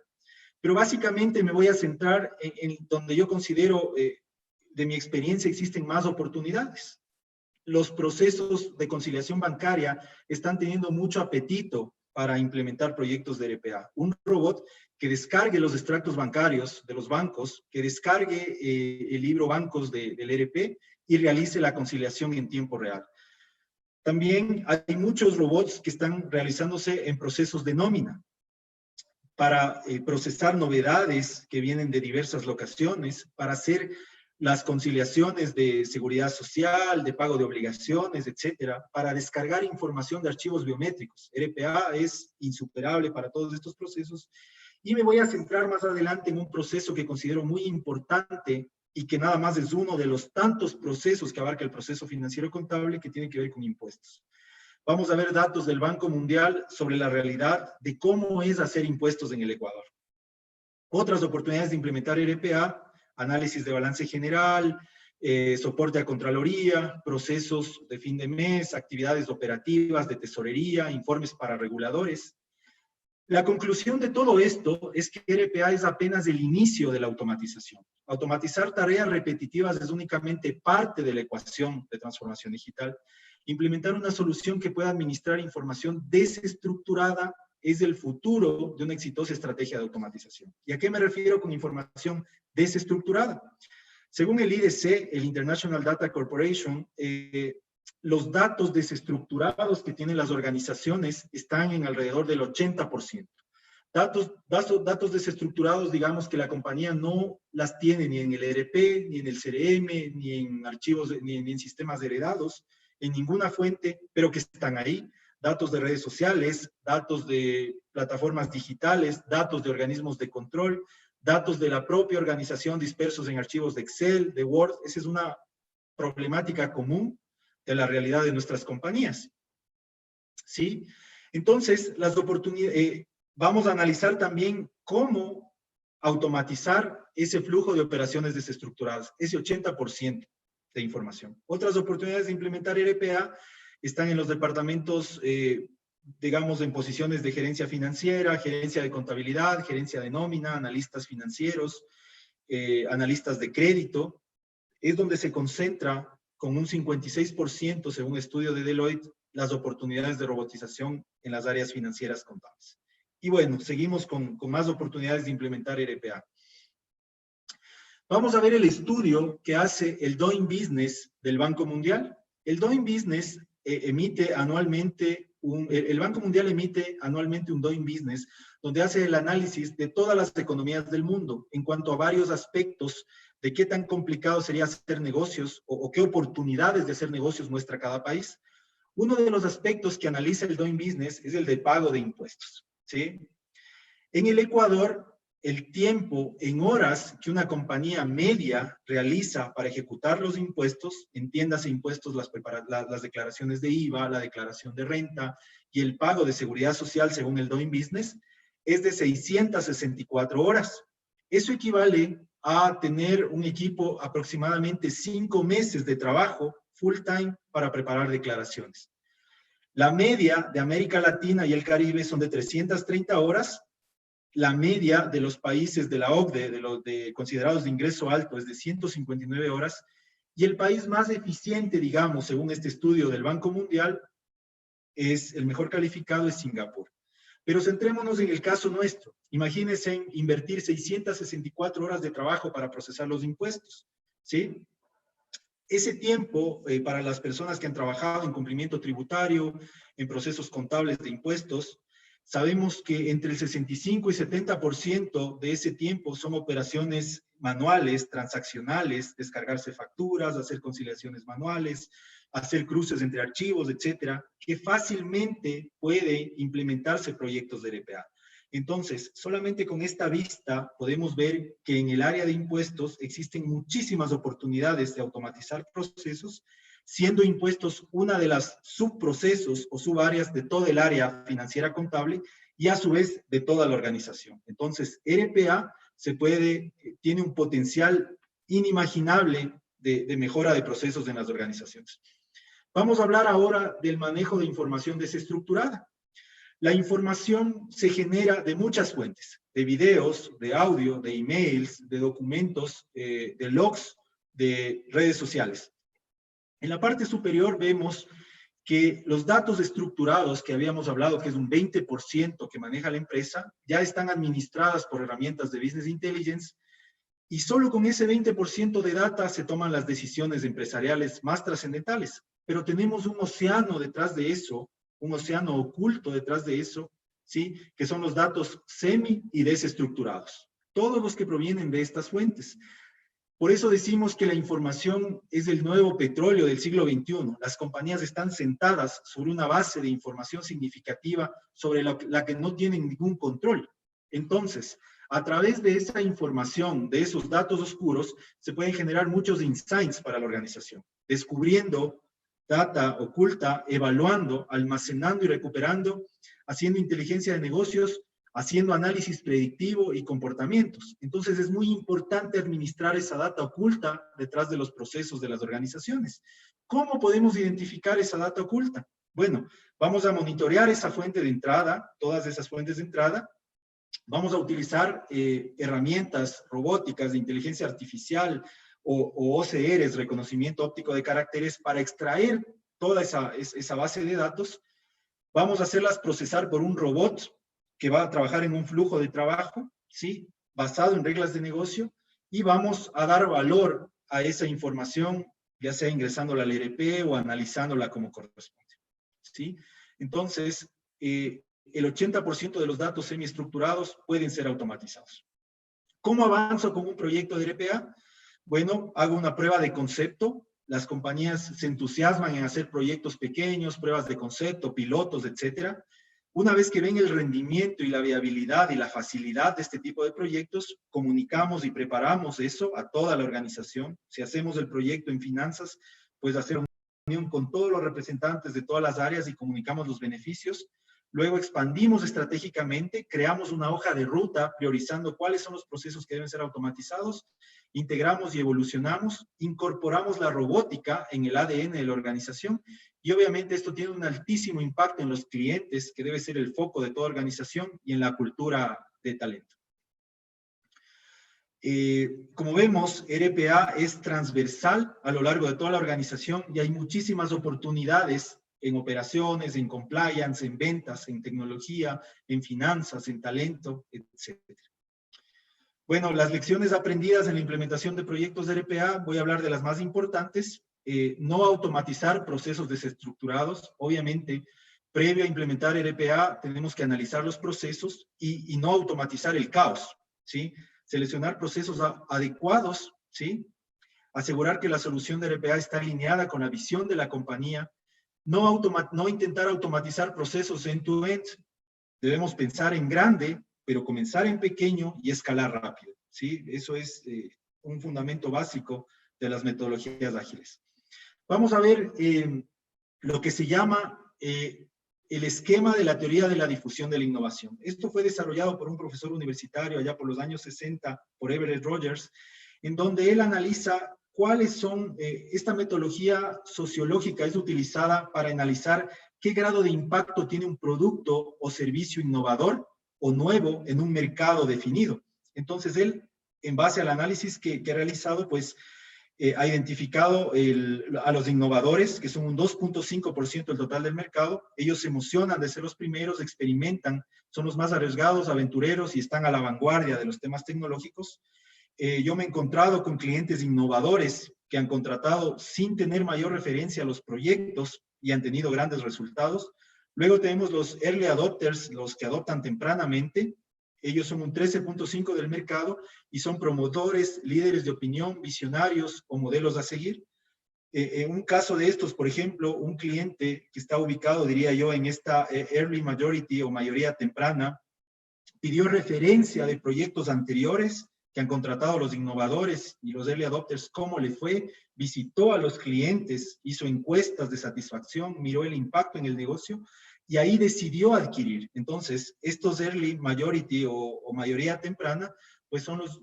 pero básicamente me voy a centrar en donde yo considero, de mi experiencia, existen más oportunidades. Los procesos de conciliación bancaria están teniendo mucho apetito para implementar proyectos de RPA. Un robot que descargue los extractos bancarios de los bancos, que descargue el libro bancos del ERP y realice la conciliación en tiempo real. También hay muchos robots que están realizándose en procesos de nómina para procesar novedades que vienen de diversas locaciones, para hacer las conciliaciones de seguridad social, de pago de obligaciones, etcétera, para descargar información de archivos biométricos. RPA es insuperable para todos estos procesos. Y me voy a centrar más adelante en un proceso que considero muy importante y que nada más es uno de los tantos procesos que abarca el proceso financiero contable que tiene que ver con impuestos. Vamos a ver datos del Banco Mundial sobre la realidad de cómo es hacer impuestos en el Ecuador. Otras oportunidades de implementar RPA, análisis de balance general, soporte a Contraloría, procesos de fin de mes, actividades operativas de tesorería, informes para reguladores. La conclusión de todo esto es que RPA es apenas el inicio de la automatización. Automatizar tareas repetitivas es únicamente parte de la ecuación de transformación digital. Implementar una solución que pueda administrar información desestructurada es el futuro de una exitosa estrategia de automatización. ¿Y a qué me refiero con información desestructurada? Según el IDC, el International Data Corporation, los datos desestructurados que tienen las organizaciones están en alrededor del 80%. Datos desestructurados, digamos que la compañía no las tiene ni en el ERP, ni en el CRM, ni en archivos, ni en sistemas heredados, en ninguna fuente, pero que están ahí. Datos de redes sociales, datos de plataformas digitales, datos de organismos de control, datos de la propia organización dispersos en archivos de Excel, de Word. Esa es una problemática común de la realidad de nuestras compañías. ¿Sí? Entonces, las oportunidades, vamos a analizar también cómo automatizar ese flujo de operaciones desestructuradas, ese 80% de información. Otras oportunidades de implementar RPA están en los departamentos, digamos, en posiciones de gerencia financiera, gerencia de contabilidad, gerencia de nómina, analistas financieros, analistas de crédito. Es donde se concentra con un 56%, según estudio de Deloitte, las oportunidades de robotización en las áreas financieras contables. Y bueno, seguimos con más oportunidades de implementar RPA. Vamos a ver el estudio que hace el Doing Business del Banco Mundial. El Doing Business emite anualmente, el Banco Mundial emite anualmente un Doing Business donde hace el análisis de todas las economías del mundo en cuanto a varios aspectos de qué tan complicado sería hacer negocios o qué oportunidades de hacer negocios muestra cada país. Uno de los aspectos que analiza el Doing Business es el de pago de impuestos, ¿sí? En el Ecuador, el tiempo en horas que una compañía media realiza para ejecutar los impuestos, entiéndase impuestos, las declaraciones de IVA, la declaración de renta y el pago de seguridad social según el Doing Business, es de 664 horas. Eso equivale a tener un equipo aproximadamente 5 meses de trabajo full time para preparar declaraciones. La media de América Latina y el Caribe son de 330 horas. La media de los países de la OCDE, de considerados de ingreso alto, es de 159 horas. Y el país más eficiente, digamos, según este estudio del Banco Mundial, es el mejor calificado, es Singapur. Pero centrémonos en el caso nuestro. Imagínense en invertir 664 horas de trabajo para procesar los impuestos, ¿sí? Ese tiempo para las personas que han trabajado en cumplimiento tributario, en procesos contables de impuestos, sabemos que entre el 65 y 70% de ese tiempo son operaciones manuales, transaccionales, descargarse facturas, hacer conciliaciones manuales, hacer cruces entre archivos, etcétera, que fácilmente puede implementarse proyectos de RPA. Entonces, solamente con esta vista podemos ver que en el área de impuestos existen muchísimas oportunidades de automatizar procesos, siendo impuestos una de las subprocesos o subáreas de todo el área financiera contable y a su vez de toda la organización. Entonces, RPA tiene un potencial inimaginable de mejora de procesos en las organizaciones. Vamos a hablar ahora del manejo de información desestructurada. La información se genera de muchas fuentes, de videos, de audio, de emails, de documentos, de logs, de redes sociales. En la parte superior vemos que los datos estructurados que habíamos hablado, que es un 20% que maneja la empresa, ya están administradas por herramientas de Business Intelligence y solo con ese 20% de data se toman las decisiones empresariales más trascendentales. Pero tenemos un océano detrás de eso, un océano oculto detrás de eso, ¿sí? Que son los datos semi y desestructurados. Todos los que provienen de estas fuentes. Por eso decimos que la información es el nuevo petróleo del siglo XXI. Las compañías están sentadas sobre una base de información significativa sobre la que no tienen ningún control. Entonces, a través de esa información, de esos datos oscuros, se pueden generar muchos insights para la organización, descubriendo data oculta, evaluando, almacenando y recuperando, haciendo inteligencia de negocios, haciendo análisis predictivo y comportamientos. Entonces es muy importante administrar esa data oculta detrás de los procesos de las organizaciones. ¿Cómo podemos identificar esa data oculta? Bueno, vamos a monitorear esa fuente de entrada, todas esas fuentes de entrada. Vamos a utilizar herramientas robóticas de inteligencia artificial o OCRs, reconocimiento óptico de caracteres, para extraer toda esa base de datos. Vamos a hacerlas procesar por un robot que va a trabajar en un flujo de trabajo, ¿sí? Basado en reglas de negocio, y vamos a dar valor a esa información, ya sea ingresándola al ERP o analizándola como corresponde, ¿sí? Entonces, el 80% de los datos semiestructurados pueden ser automatizados. ¿Cómo avanzo con un proyecto de RPA? Bueno, hago una prueba de concepto. Las compañías se entusiasman en hacer proyectos pequeños, pruebas de concepto, pilotos, etcétera. Una vez que ven el rendimiento y la viabilidad y la facilidad de este tipo de proyectos, comunicamos y preparamos eso a toda la organización. Si hacemos el proyecto en finanzas, pues hacer una reunión con todos los representantes de todas las áreas y comunicamos los beneficios. Luego expandimos estratégicamente, creamos una hoja de ruta priorizando cuáles son los procesos que deben ser automatizados, integramos y evolucionamos, incorporamos la robótica en el ADN de la organización y obviamente esto tiene un altísimo impacto en los clientes, que debe ser el foco de toda organización, y en la cultura de talento. Como vemos, RPA es transversal a lo largo de toda la organización y hay muchísimas oportunidades en operaciones, en compliance, en ventas, en tecnología, en finanzas, en talento, etc. Bueno, las lecciones aprendidas en la implementación de proyectos de RPA, voy a hablar de las más importantes. No automatizar procesos desestructurados. Obviamente, previo a implementar RPA, tenemos que analizar los procesos y no automatizar el caos, ¿sí? Seleccionar procesos adecuados, ¿sí? Asegurar que la solución de RPA está alineada con la visión de la compañía. No intentar automatizar procesos end-to-end. Debemos pensar en grande, pero comenzar en pequeño y escalar rápido, ¿sí? Eso es un fundamento básico de las metodologías ágiles. Vamos a ver lo que se llama el esquema de la teoría de la difusión de la innovación. Esto fue desarrollado por un profesor universitario allá por los años 60, por Everett Rogers, en donde él analiza cuáles son, esta metodología sociológica es utilizada para analizar qué grado de impacto tiene un producto o servicio innovador o nuevo en un mercado definido. Entonces él, en base al análisis que ha realizado, pues ha identificado a los innovadores, que son un 2.5% del total del mercado. Ellos se emocionan de ser los primeros, experimentan, son los más arriesgados, aventureros y están a la vanguardia de los temas tecnológicos. Yo me he encontrado con clientes innovadores que han contratado sin tener mayor referencia a los proyectos y han tenido grandes resultados. Luego tenemos los early adopters, los que adoptan tempranamente. Ellos son un 13.5% del mercado y son promotores, líderes de opinión, visionarios o modelos a seguir. En un caso de estos, por ejemplo, un cliente que está ubicado, diría yo, en esta early majority o mayoría temprana, pidió referencia de proyectos anteriores que han contratado los innovadores y los early adopters, cómo le fue, visitó a los clientes, hizo encuestas de satisfacción, miró el impacto en el negocio y ahí decidió adquirir. Entonces, estos early majority o mayoría temprana, pues son los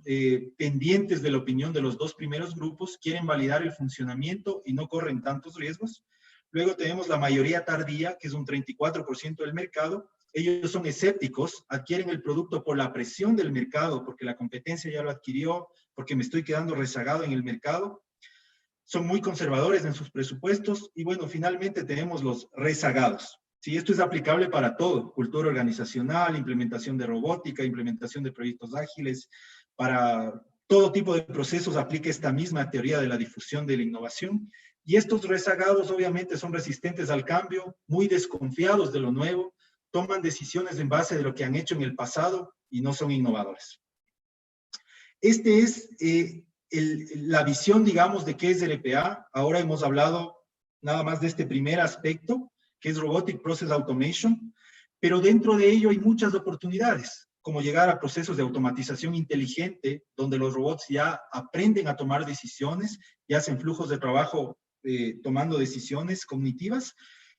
pendientes de la opinión de los dos primeros grupos, quieren validar el funcionamiento y no corren tantos riesgos. Luego tenemos la mayoría tardía, que es un 34% del mercado. Ellos son escépticos, adquieren el producto por la presión del mercado, porque la competencia ya lo adquirió, porque me estoy quedando rezagado en el mercado. son muy conservadores en sus presupuestos, y bueno, finalmente tenemos los rezagados. Sí, esto es aplicable para todo: cultura organizacional, implementación de robótica, implementación de proyectos ágiles. Para todo tipo de procesos aplica esta misma teoría de la difusión de la innovación. Y estos rezagados obviamente son resistentes al cambio, muy desconfiados de lo nuevo, toman decisiones en base de lo que han hecho en el pasado y no son innovadores. Este es la visión, digamos, de qué es RPA. Ahora hemos hablado nada más de este primer aspecto, que es Robotic Process Automation, pero dentro de ello hay muchas oportunidades, como llegar a procesos de automatización inteligente, donde los robots ya aprenden a tomar decisiones y hacen flujos de trabajo tomando decisiones cognitivas.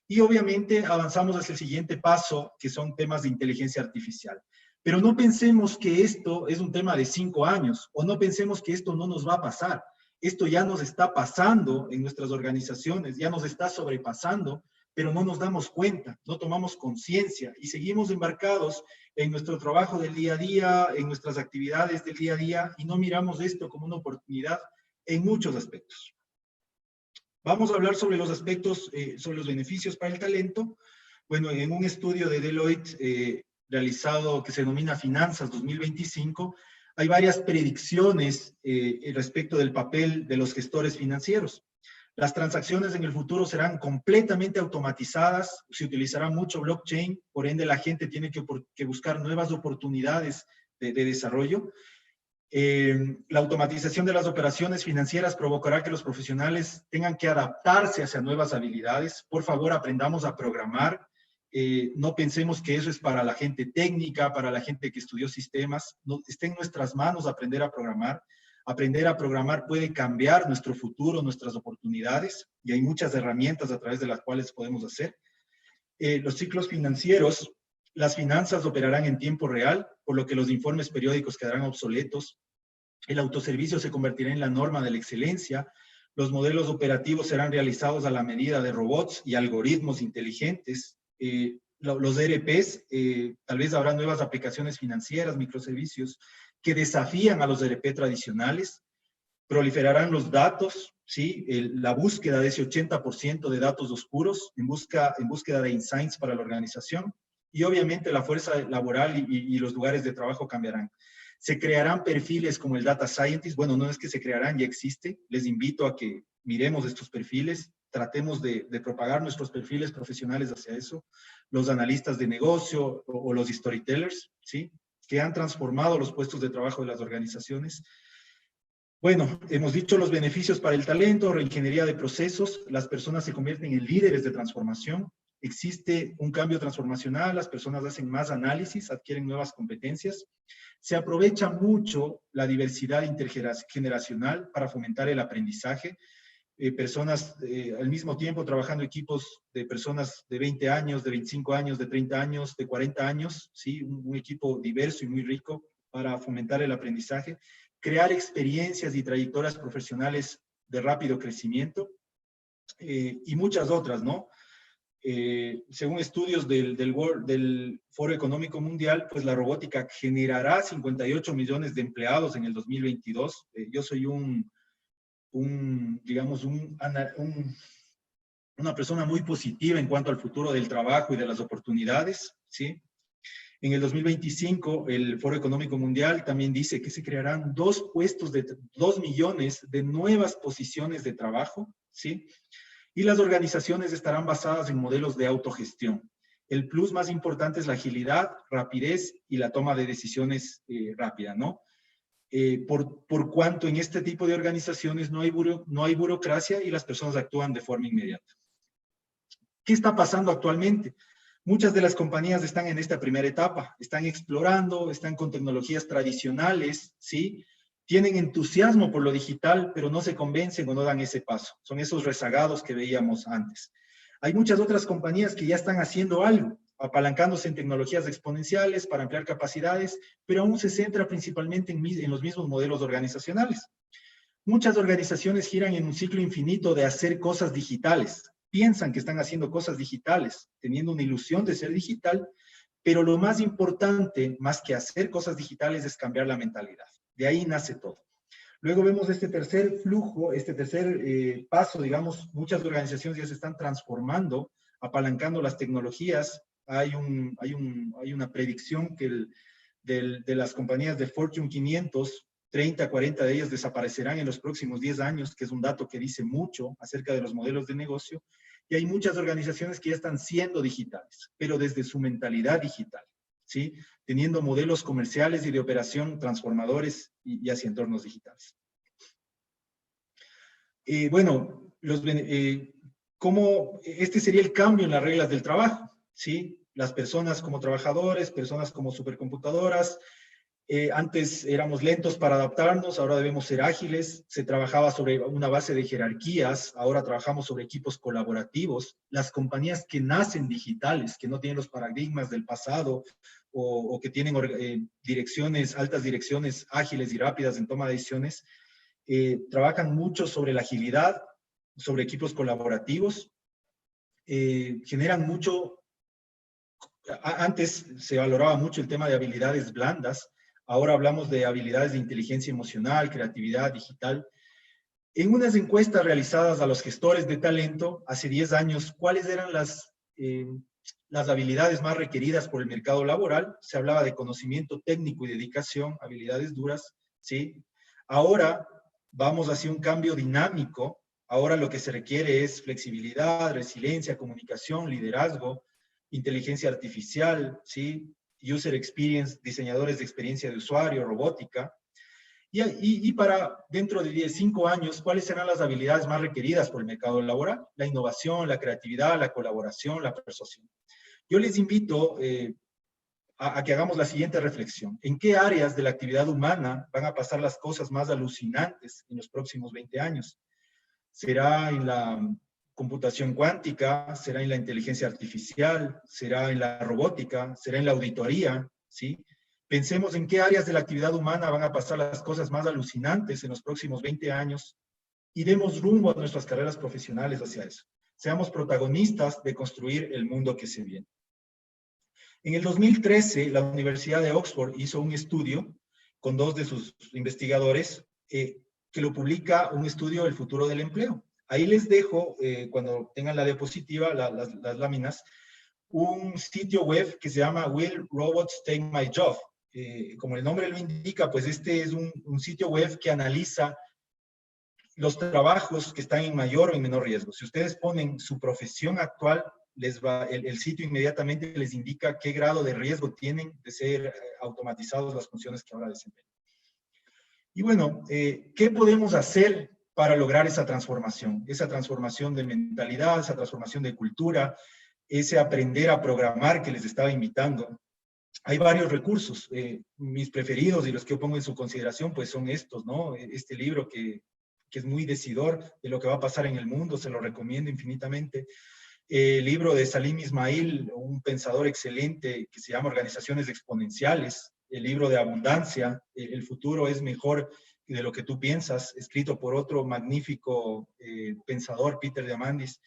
Y obviamente avanzamos hacia el siguiente paso, que son temas de inteligencia artificial. Pero no pensemos que esto es un tema de 5 años, o no pensemos que esto no nos va a pasar. Esto ya nos está pasando en nuestras organizaciones, ya nos está sobrepasando, pero no nos damos cuenta, no tomamos conciencia y seguimos embarcados en nuestro trabajo del día a día, en nuestras actividades del día a día, y no miramos esto como una oportunidad en muchos aspectos. Vamos a hablar sobre los aspectos, sobre los beneficios para el talento. Bueno, en un estudio de Deloitte realizado que se denomina Finanzas 2025, hay varias predicciones respecto del papel de los gestores financieros. Las transacciones en el futuro serán completamente automatizadas, se utilizará mucho blockchain, por ende la gente tiene que buscar nuevas oportunidades de desarrollo. La automatización de las operaciones financieras provocará que los profesionales tengan que adaptarse hacia nuevas habilidades. Por favor, aprendamos a programar. No pensemos que eso es para la gente técnica, para la gente que estudió sistemas. No, está en nuestras manos aprender a programar. Aprender a programar puede cambiar nuestro futuro, nuestras oportunidades, y hay muchas herramientas a través de las cuales podemos hacer. Los ciclos financieros, las finanzas operarán en tiempo real, por lo que los informes periódicos quedarán obsoletos. El autoservicio se convertirá en la norma de la excelencia. Los modelos operativos serán realizados a la medida de robots y algoritmos inteligentes. Los ERPs, tal vez habrá nuevas aplicaciones financieras, microservicios, que desafían a los ERP tradicionales. Proliferarán los datos, ¿sí? La búsqueda de ese 80% de datos oscuros en búsqueda de insights para la organización. Y obviamente la fuerza laboral y los lugares de trabajo cambiarán. Se crearán perfiles como el Data Scientist. Bueno, no es que se crearán, ya existe. Les invito a que miremos estos perfiles, tratemos de propagar nuestros perfiles profesionales hacia eso. Los analistas de negocio o los storytellers, ¿sí?, que han transformado los puestos de trabajo de las organizaciones. Bueno, hemos dicho los beneficios para el talento, reingeniería de procesos, las personas se convierten en líderes de transformación, existe un cambio transformacional, las personas hacen más análisis, adquieren nuevas competencias, se aprovecha mucho la diversidad intergeneracional para fomentar el aprendizaje, personas al mismo tiempo trabajando equipos de personas de 20 años, de 25 años, de 30 años, de 40 años, ¿sí? Un equipo diverso y muy rico para fomentar el aprendizaje, crear experiencias y trayectorias profesionales de rápido crecimiento y muchas otras, ¿no? Según estudios del Foro Económico Mundial, pues la robótica generará 58 millones de empleados en el 2022. Yo soy digamos, una persona muy positiva en cuanto al futuro del trabajo y de las oportunidades, ¿sí? En el 2025, el Foro Económico Mundial también dice que se crearán 2 millones de nuevas posiciones de trabajo, ¿sí? Y las organizaciones estarán basadas en modelos de autogestión. El plus más importante es la agilidad, rapidez y la toma de decisiones rápida, ¿no? Por cuanto en este tipo de organizaciones no hay burocracia y las personas actúan de forma inmediata. ¿Qué está pasando actualmente? Muchas de las compañías están en esta primera etapa, están explorando, están con tecnologías tradicionales, ¿sí? Tienen entusiasmo por lo digital, pero no se convencen o no dan ese paso. Son esos rezagados que veíamos antes. Hay muchas otras compañías que ya están haciendo algo, apalancándose en tecnologías exponenciales para ampliar capacidades, pero aún se centra principalmente en los mismos modelos organizacionales. Muchas organizaciones giran en un ciclo infinito de hacer cosas digitales. Piensan que están haciendo cosas digitales, teniendo una ilusión de ser digital, pero lo más importante, más que hacer cosas digitales, es cambiar la mentalidad. De ahí nace todo. Luego vemos este tercer flujo, este tercer paso, digamos, muchas organizaciones ya se están transformando, apalancando las tecnologías. Hay una predicción que de las compañías de Fortune 500, 30, 40 de ellas desaparecerán en los próximos 10 años, que es un dato que dice mucho acerca de los modelos de negocio. Y hay muchas organizaciones que ya están siendo digitales, pero desde su mentalidad digital, ¿sí? Teniendo modelos comerciales y de operación transformadores y hacia entornos digitales. Bueno, ¿cómo este sería el cambio en las reglas del trabajo? ¿Sí? Las personas como trabajadores, personas como supercomputadoras. Antes éramos lentos para adaptarnos, ahora debemos ser ágiles. Se trabajaba sobre una base de jerarquías, ahora trabajamos sobre equipos colaborativos. Las compañías que nacen digitales, que no tienen los paradigmas del pasado o que tienen altas direcciones ágiles y rápidas en toma de decisiones, trabajan mucho sobre la agilidad, sobre equipos colaborativos, generan mucho. Antes se valoraba mucho el tema de habilidades blandas, ahora hablamos de habilidades de inteligencia emocional, creatividad digital. En unas encuestas realizadas a los gestores de talento hace 10 años, ¿cuáles eran las habilidades más requeridas por el mercado laboral? Se hablaba de conocimiento técnico y dedicación, habilidades duras, ¿sí? Ahora vamos hacia un cambio dinámico. Ahora lo que se requiere es flexibilidad, resiliencia, comunicación, liderazgo, inteligencia artificial, ¿sí? User experience, diseñadores de experiencia de usuario, robótica. Y para dentro de 5 años, ¿cuáles serán las habilidades más requeridas por el mercado laboral? La innovación, la creatividad, la colaboración, la persuasión. Yo les invito a que hagamos la siguiente reflexión. ¿En qué áreas de la actividad humana van a pasar las cosas más alucinantes en los próximos 20 años? ¿Será en la computación cuántica? ¿Será en la inteligencia artificial? ¿Será en la robótica? ¿Será en la auditoría? ¿Sí? Pensemos en qué áreas de la actividad humana van a pasar las cosas más alucinantes en los próximos 20 años y demos rumbo a nuestras carreras profesionales hacia eso. Seamos protagonistas de construir el mundo que se viene. En el 2013, la Universidad de Oxford hizo un estudio con 2 de sus investigadores que lo publica un estudio del futuro del empleo. Ahí les dejo, cuando tengan la diapositiva, las láminas, un sitio web que se llama Will Robots Take My Job? Como el nombre lo indica, pues este es un sitio web que analiza los trabajos que están en mayor o en menor riesgo. Si ustedes ponen su profesión actual, el sitio inmediatamente les indica qué grado de riesgo tienen de ser automatizados las funciones que ahora desempeñan. Y bueno, ¿qué podemos hacer para lograr esa transformación? Esa transformación de mentalidad, esa transformación de cultura, ese aprender a programar que les estaba invitando. Hay varios recursos. Mis preferidos y los que yo pongo en su consideración, pues son estos, ¿no? Este libro que es muy decidor de lo que va a pasar en el mundo, se lo recomiendo infinitamente. El libro de Salim Ismail, un pensador excelente que se llama Organizaciones Exponenciales. El libro de Abundancia, El futuro es mejor de lo que tú piensas, escrito por otro magnífico pensador, Peter Diamandis.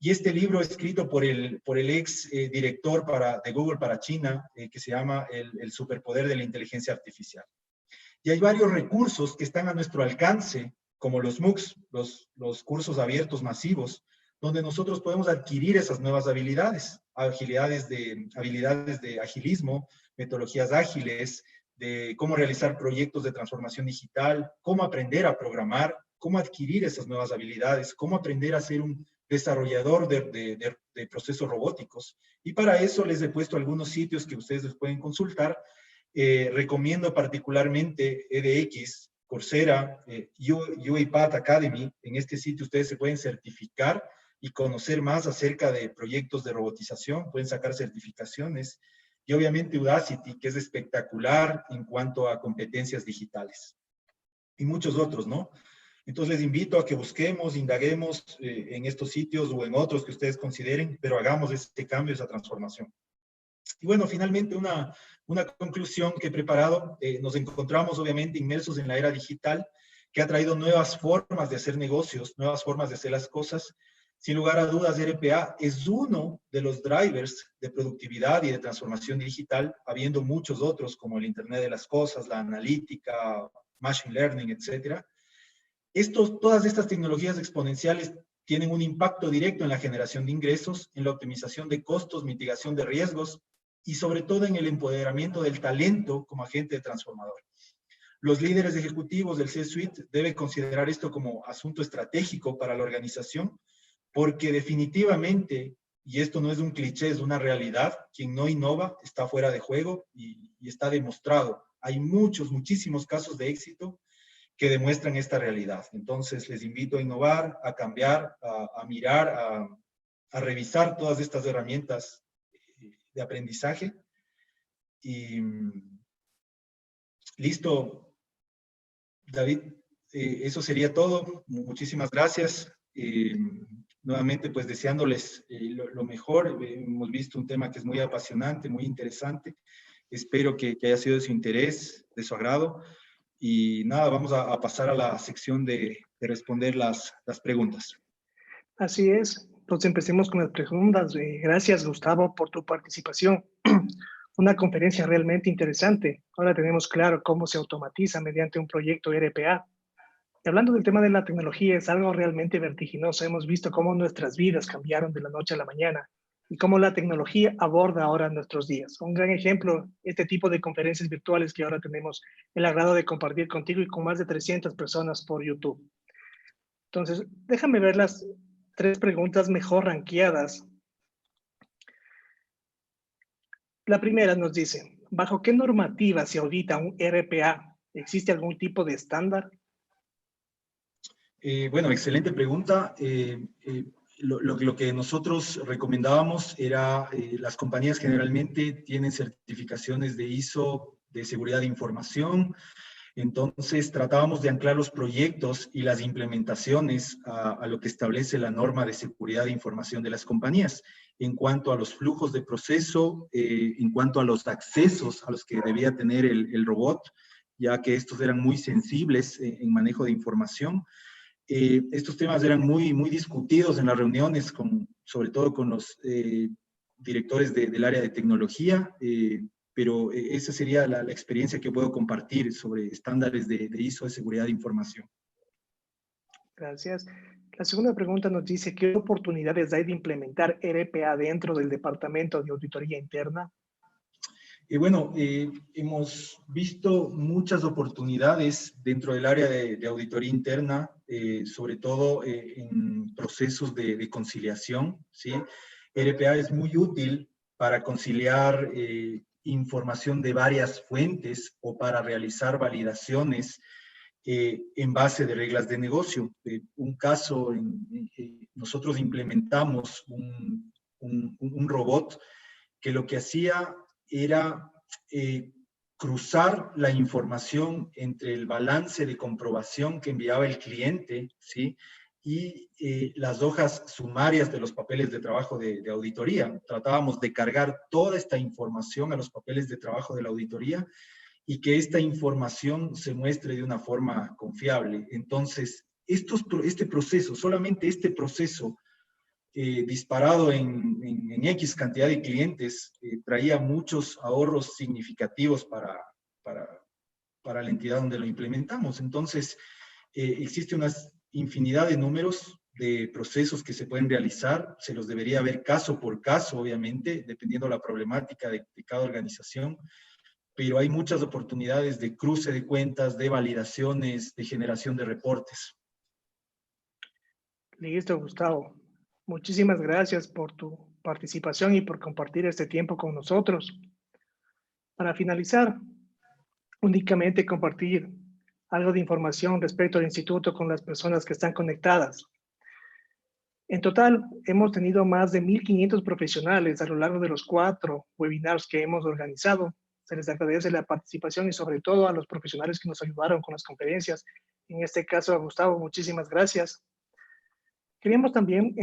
Y este libro escrito por el ex director de Google para China, que se llama El superpoder de la inteligencia artificial. Y hay varios recursos que están a nuestro alcance, como los MOOCs, los cursos abiertos masivos, donde nosotros podemos adquirir esas nuevas habilidades, habilidades de agilismo, metodologías ágiles, de cómo realizar proyectos de transformación digital, cómo aprender a programar, cómo adquirir esas nuevas habilidades, cómo aprender a ser un desarrollador de procesos robóticos. Y para eso les he puesto algunos sitios que ustedes les pueden consultar. Recomiendo particularmente edX, Coursera, UiPath Academy. En este sitio ustedes se pueden certificar y conocer más acerca de proyectos de robotización, pueden sacar certificaciones. Y obviamente Udacity, que es espectacular en cuanto a competencias digitales. Y muchos otros, ¿no? Entonces les invito a que busquemos, indaguemos en estos sitios o en otros que ustedes consideren, pero hagamos este cambio, esa transformación. Y bueno, finalmente una conclusión que he preparado. Nos encontramos obviamente inmersos en la era digital, que ha traído nuevas formas de hacer negocios, nuevas formas de hacer las cosas. Sin lugar a dudas, RPA es uno de los drivers de productividad y de transformación digital, habiendo muchos otros como el Internet de las Cosas, la analítica, machine learning, etcétera. Todas estas tecnologías exponenciales tienen un impacto directo en la generación de ingresos, en la optimización de costos, mitigación de riesgos y sobre todo en el empoderamiento del talento como agente transformador. Los líderes ejecutivos del C-Suite deben considerar esto como asunto estratégico para la organización, porque definitivamente, y esto no es un cliché, es una realidad, quien no innova está fuera de juego y está demostrado. Hay muchísimos casos de éxito que demuestran esta realidad. Entonces, les invito a innovar, a cambiar, a mirar, a revisar todas estas herramientas de aprendizaje. Y listo, David, eso sería todo. Muchísimas gracias. Nuevamente, pues deseándoles lo mejor. Hemos visto un tema que es muy apasionante, muy interesante. Espero que haya sido de su interés, de su agrado. Y nada, vamos a pasar a la sección de responder las preguntas. Así es. Entonces empecemos con las preguntas. Gracias, Gustavo, por tu participación. Una conferencia realmente interesante. Ahora tenemos claro cómo se automatiza mediante un proyecto RPA. Y hablando del tema de la tecnología, es algo realmente vertiginoso. Hemos visto cómo nuestras vidas cambiaron de la noche a la mañana y cómo la tecnología aborda ahora nuestros días. Un gran ejemplo, este tipo de conferencias virtuales que ahora tenemos el agrado de compartir contigo y con más de 300 personas por YouTube. Entonces, déjame ver las 3 preguntas mejor rankeadas. La primera nos dice, ¿bajo qué normativa se audita un RPA? ¿Existe algún tipo de estándar? Bueno, excelente pregunta. Lo que nosotros recomendábamos era, las compañías generalmente tienen certificaciones de ISO de seguridad de información, entonces tratábamos de anclar los proyectos y las implementaciones a lo que establece la norma de seguridad de información de las compañías, en cuanto a los flujos de proceso, en cuanto a los accesos a los que debía tener el robot, ya que estos eran muy sensibles en manejo de información. Estos temas eran muy discutidos en las reuniones, sobre todo con los directores del área de tecnología, pero esa sería la experiencia que puedo compartir sobre estándares de ISO de seguridad de información. Gracias. La segunda pregunta nos dice, ¿qué oportunidades hay de implementar RPA dentro del Departamento de Auditoría Interna? Bueno, hemos visto muchas oportunidades dentro del área de auditoría interna, sobre todo en procesos de conciliación, ¿sí? RPA es muy útil para conciliar información de varias fuentes o para realizar validaciones en base de reglas de negocio. Un caso, nosotros implementamos un robot que lo que hacía era cruzar la información entre el balance de comprobación que enviaba el cliente, ¿sí? Y las hojas sumarias de los papeles de trabajo de auditoría. Tratábamos de cargar toda esta información a los papeles de trabajo de la auditoría y que esta información se muestre de una forma confiable. Entonces, este proceso, solamente este proceso, disparado en X cantidad de clientes, traía muchos ahorros significativos para la entidad donde lo implementamos. Entonces, existe una infinidad de números de procesos que se pueden realizar, se los debería ver caso por caso, obviamente, dependiendo de la problemática de cada organización, pero hay muchas oportunidades de cruce de cuentas, de validaciones, de generación de reportes. Listo, Gustavo. Muchísimas gracias por tu participación y por compartir este tiempo con nosotros. Para finalizar, únicamente compartir algo de información respecto al instituto con las personas que están conectadas. En total, hemos tenido más de 1,500 profesionales a lo largo de los 4 webinars que hemos organizado. Se les agradece la participación y sobre todo a los profesionales que nos ayudaron con las conferencias. En este caso, a Gustavo, muchísimas gracias. Queríamos también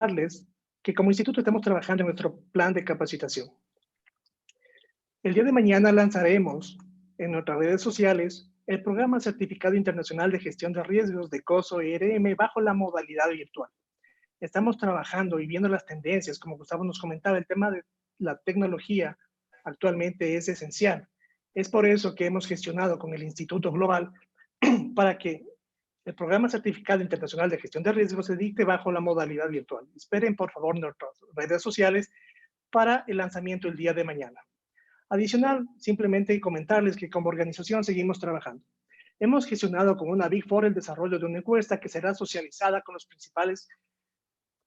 informarles que como instituto estamos trabajando en nuestro plan de capacitación. El día de mañana lanzaremos en nuestras redes sociales el programa Certificado Internacional de Gestión de Riesgos de COSO ERM bajo la modalidad virtual. Estamos trabajando y viendo las tendencias, como Gustavo nos comentaba, el tema de la tecnología actualmente es esencial Es por eso que hemos gestionado con el Instituto Global para que el programa certificado internacional de gestión de riesgos se dicte bajo la modalidad virtual. Esperen, por favor, nuestras redes sociales para el lanzamiento el día de mañana. Adicional, simplemente comentarles que como organización seguimos trabajando. Hemos gestionado con una Big Four el desarrollo de una encuesta que será socializada con los principales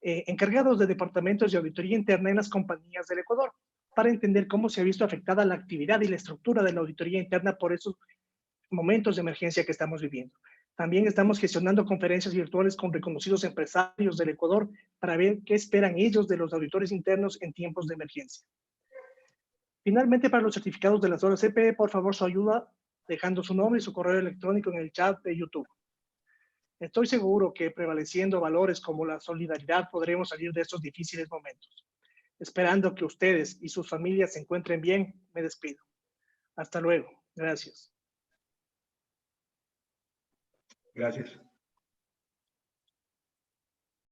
encargados de departamentos de auditoría interna en las compañías del Ecuador, para entender cómo se ha visto afectada la actividad y la estructura de la auditoría interna por esos momentos de emergencia que estamos viviendo. También estamos gestionando conferencias virtuales con reconocidos empresarios del Ecuador para ver qué esperan ellos de los auditores internos en tiempos de emergencia. Finalmente, para los certificados de las horas CPE, por favor, su ayuda dejando su nombre y su correo electrónico en el chat de YouTube. Estoy seguro que prevaleciendo valores como la solidaridad podremos salir de estos difíciles momentos. Esperando que ustedes y sus familias se encuentren bien, me despido. Hasta luego. Gracias. Gracias.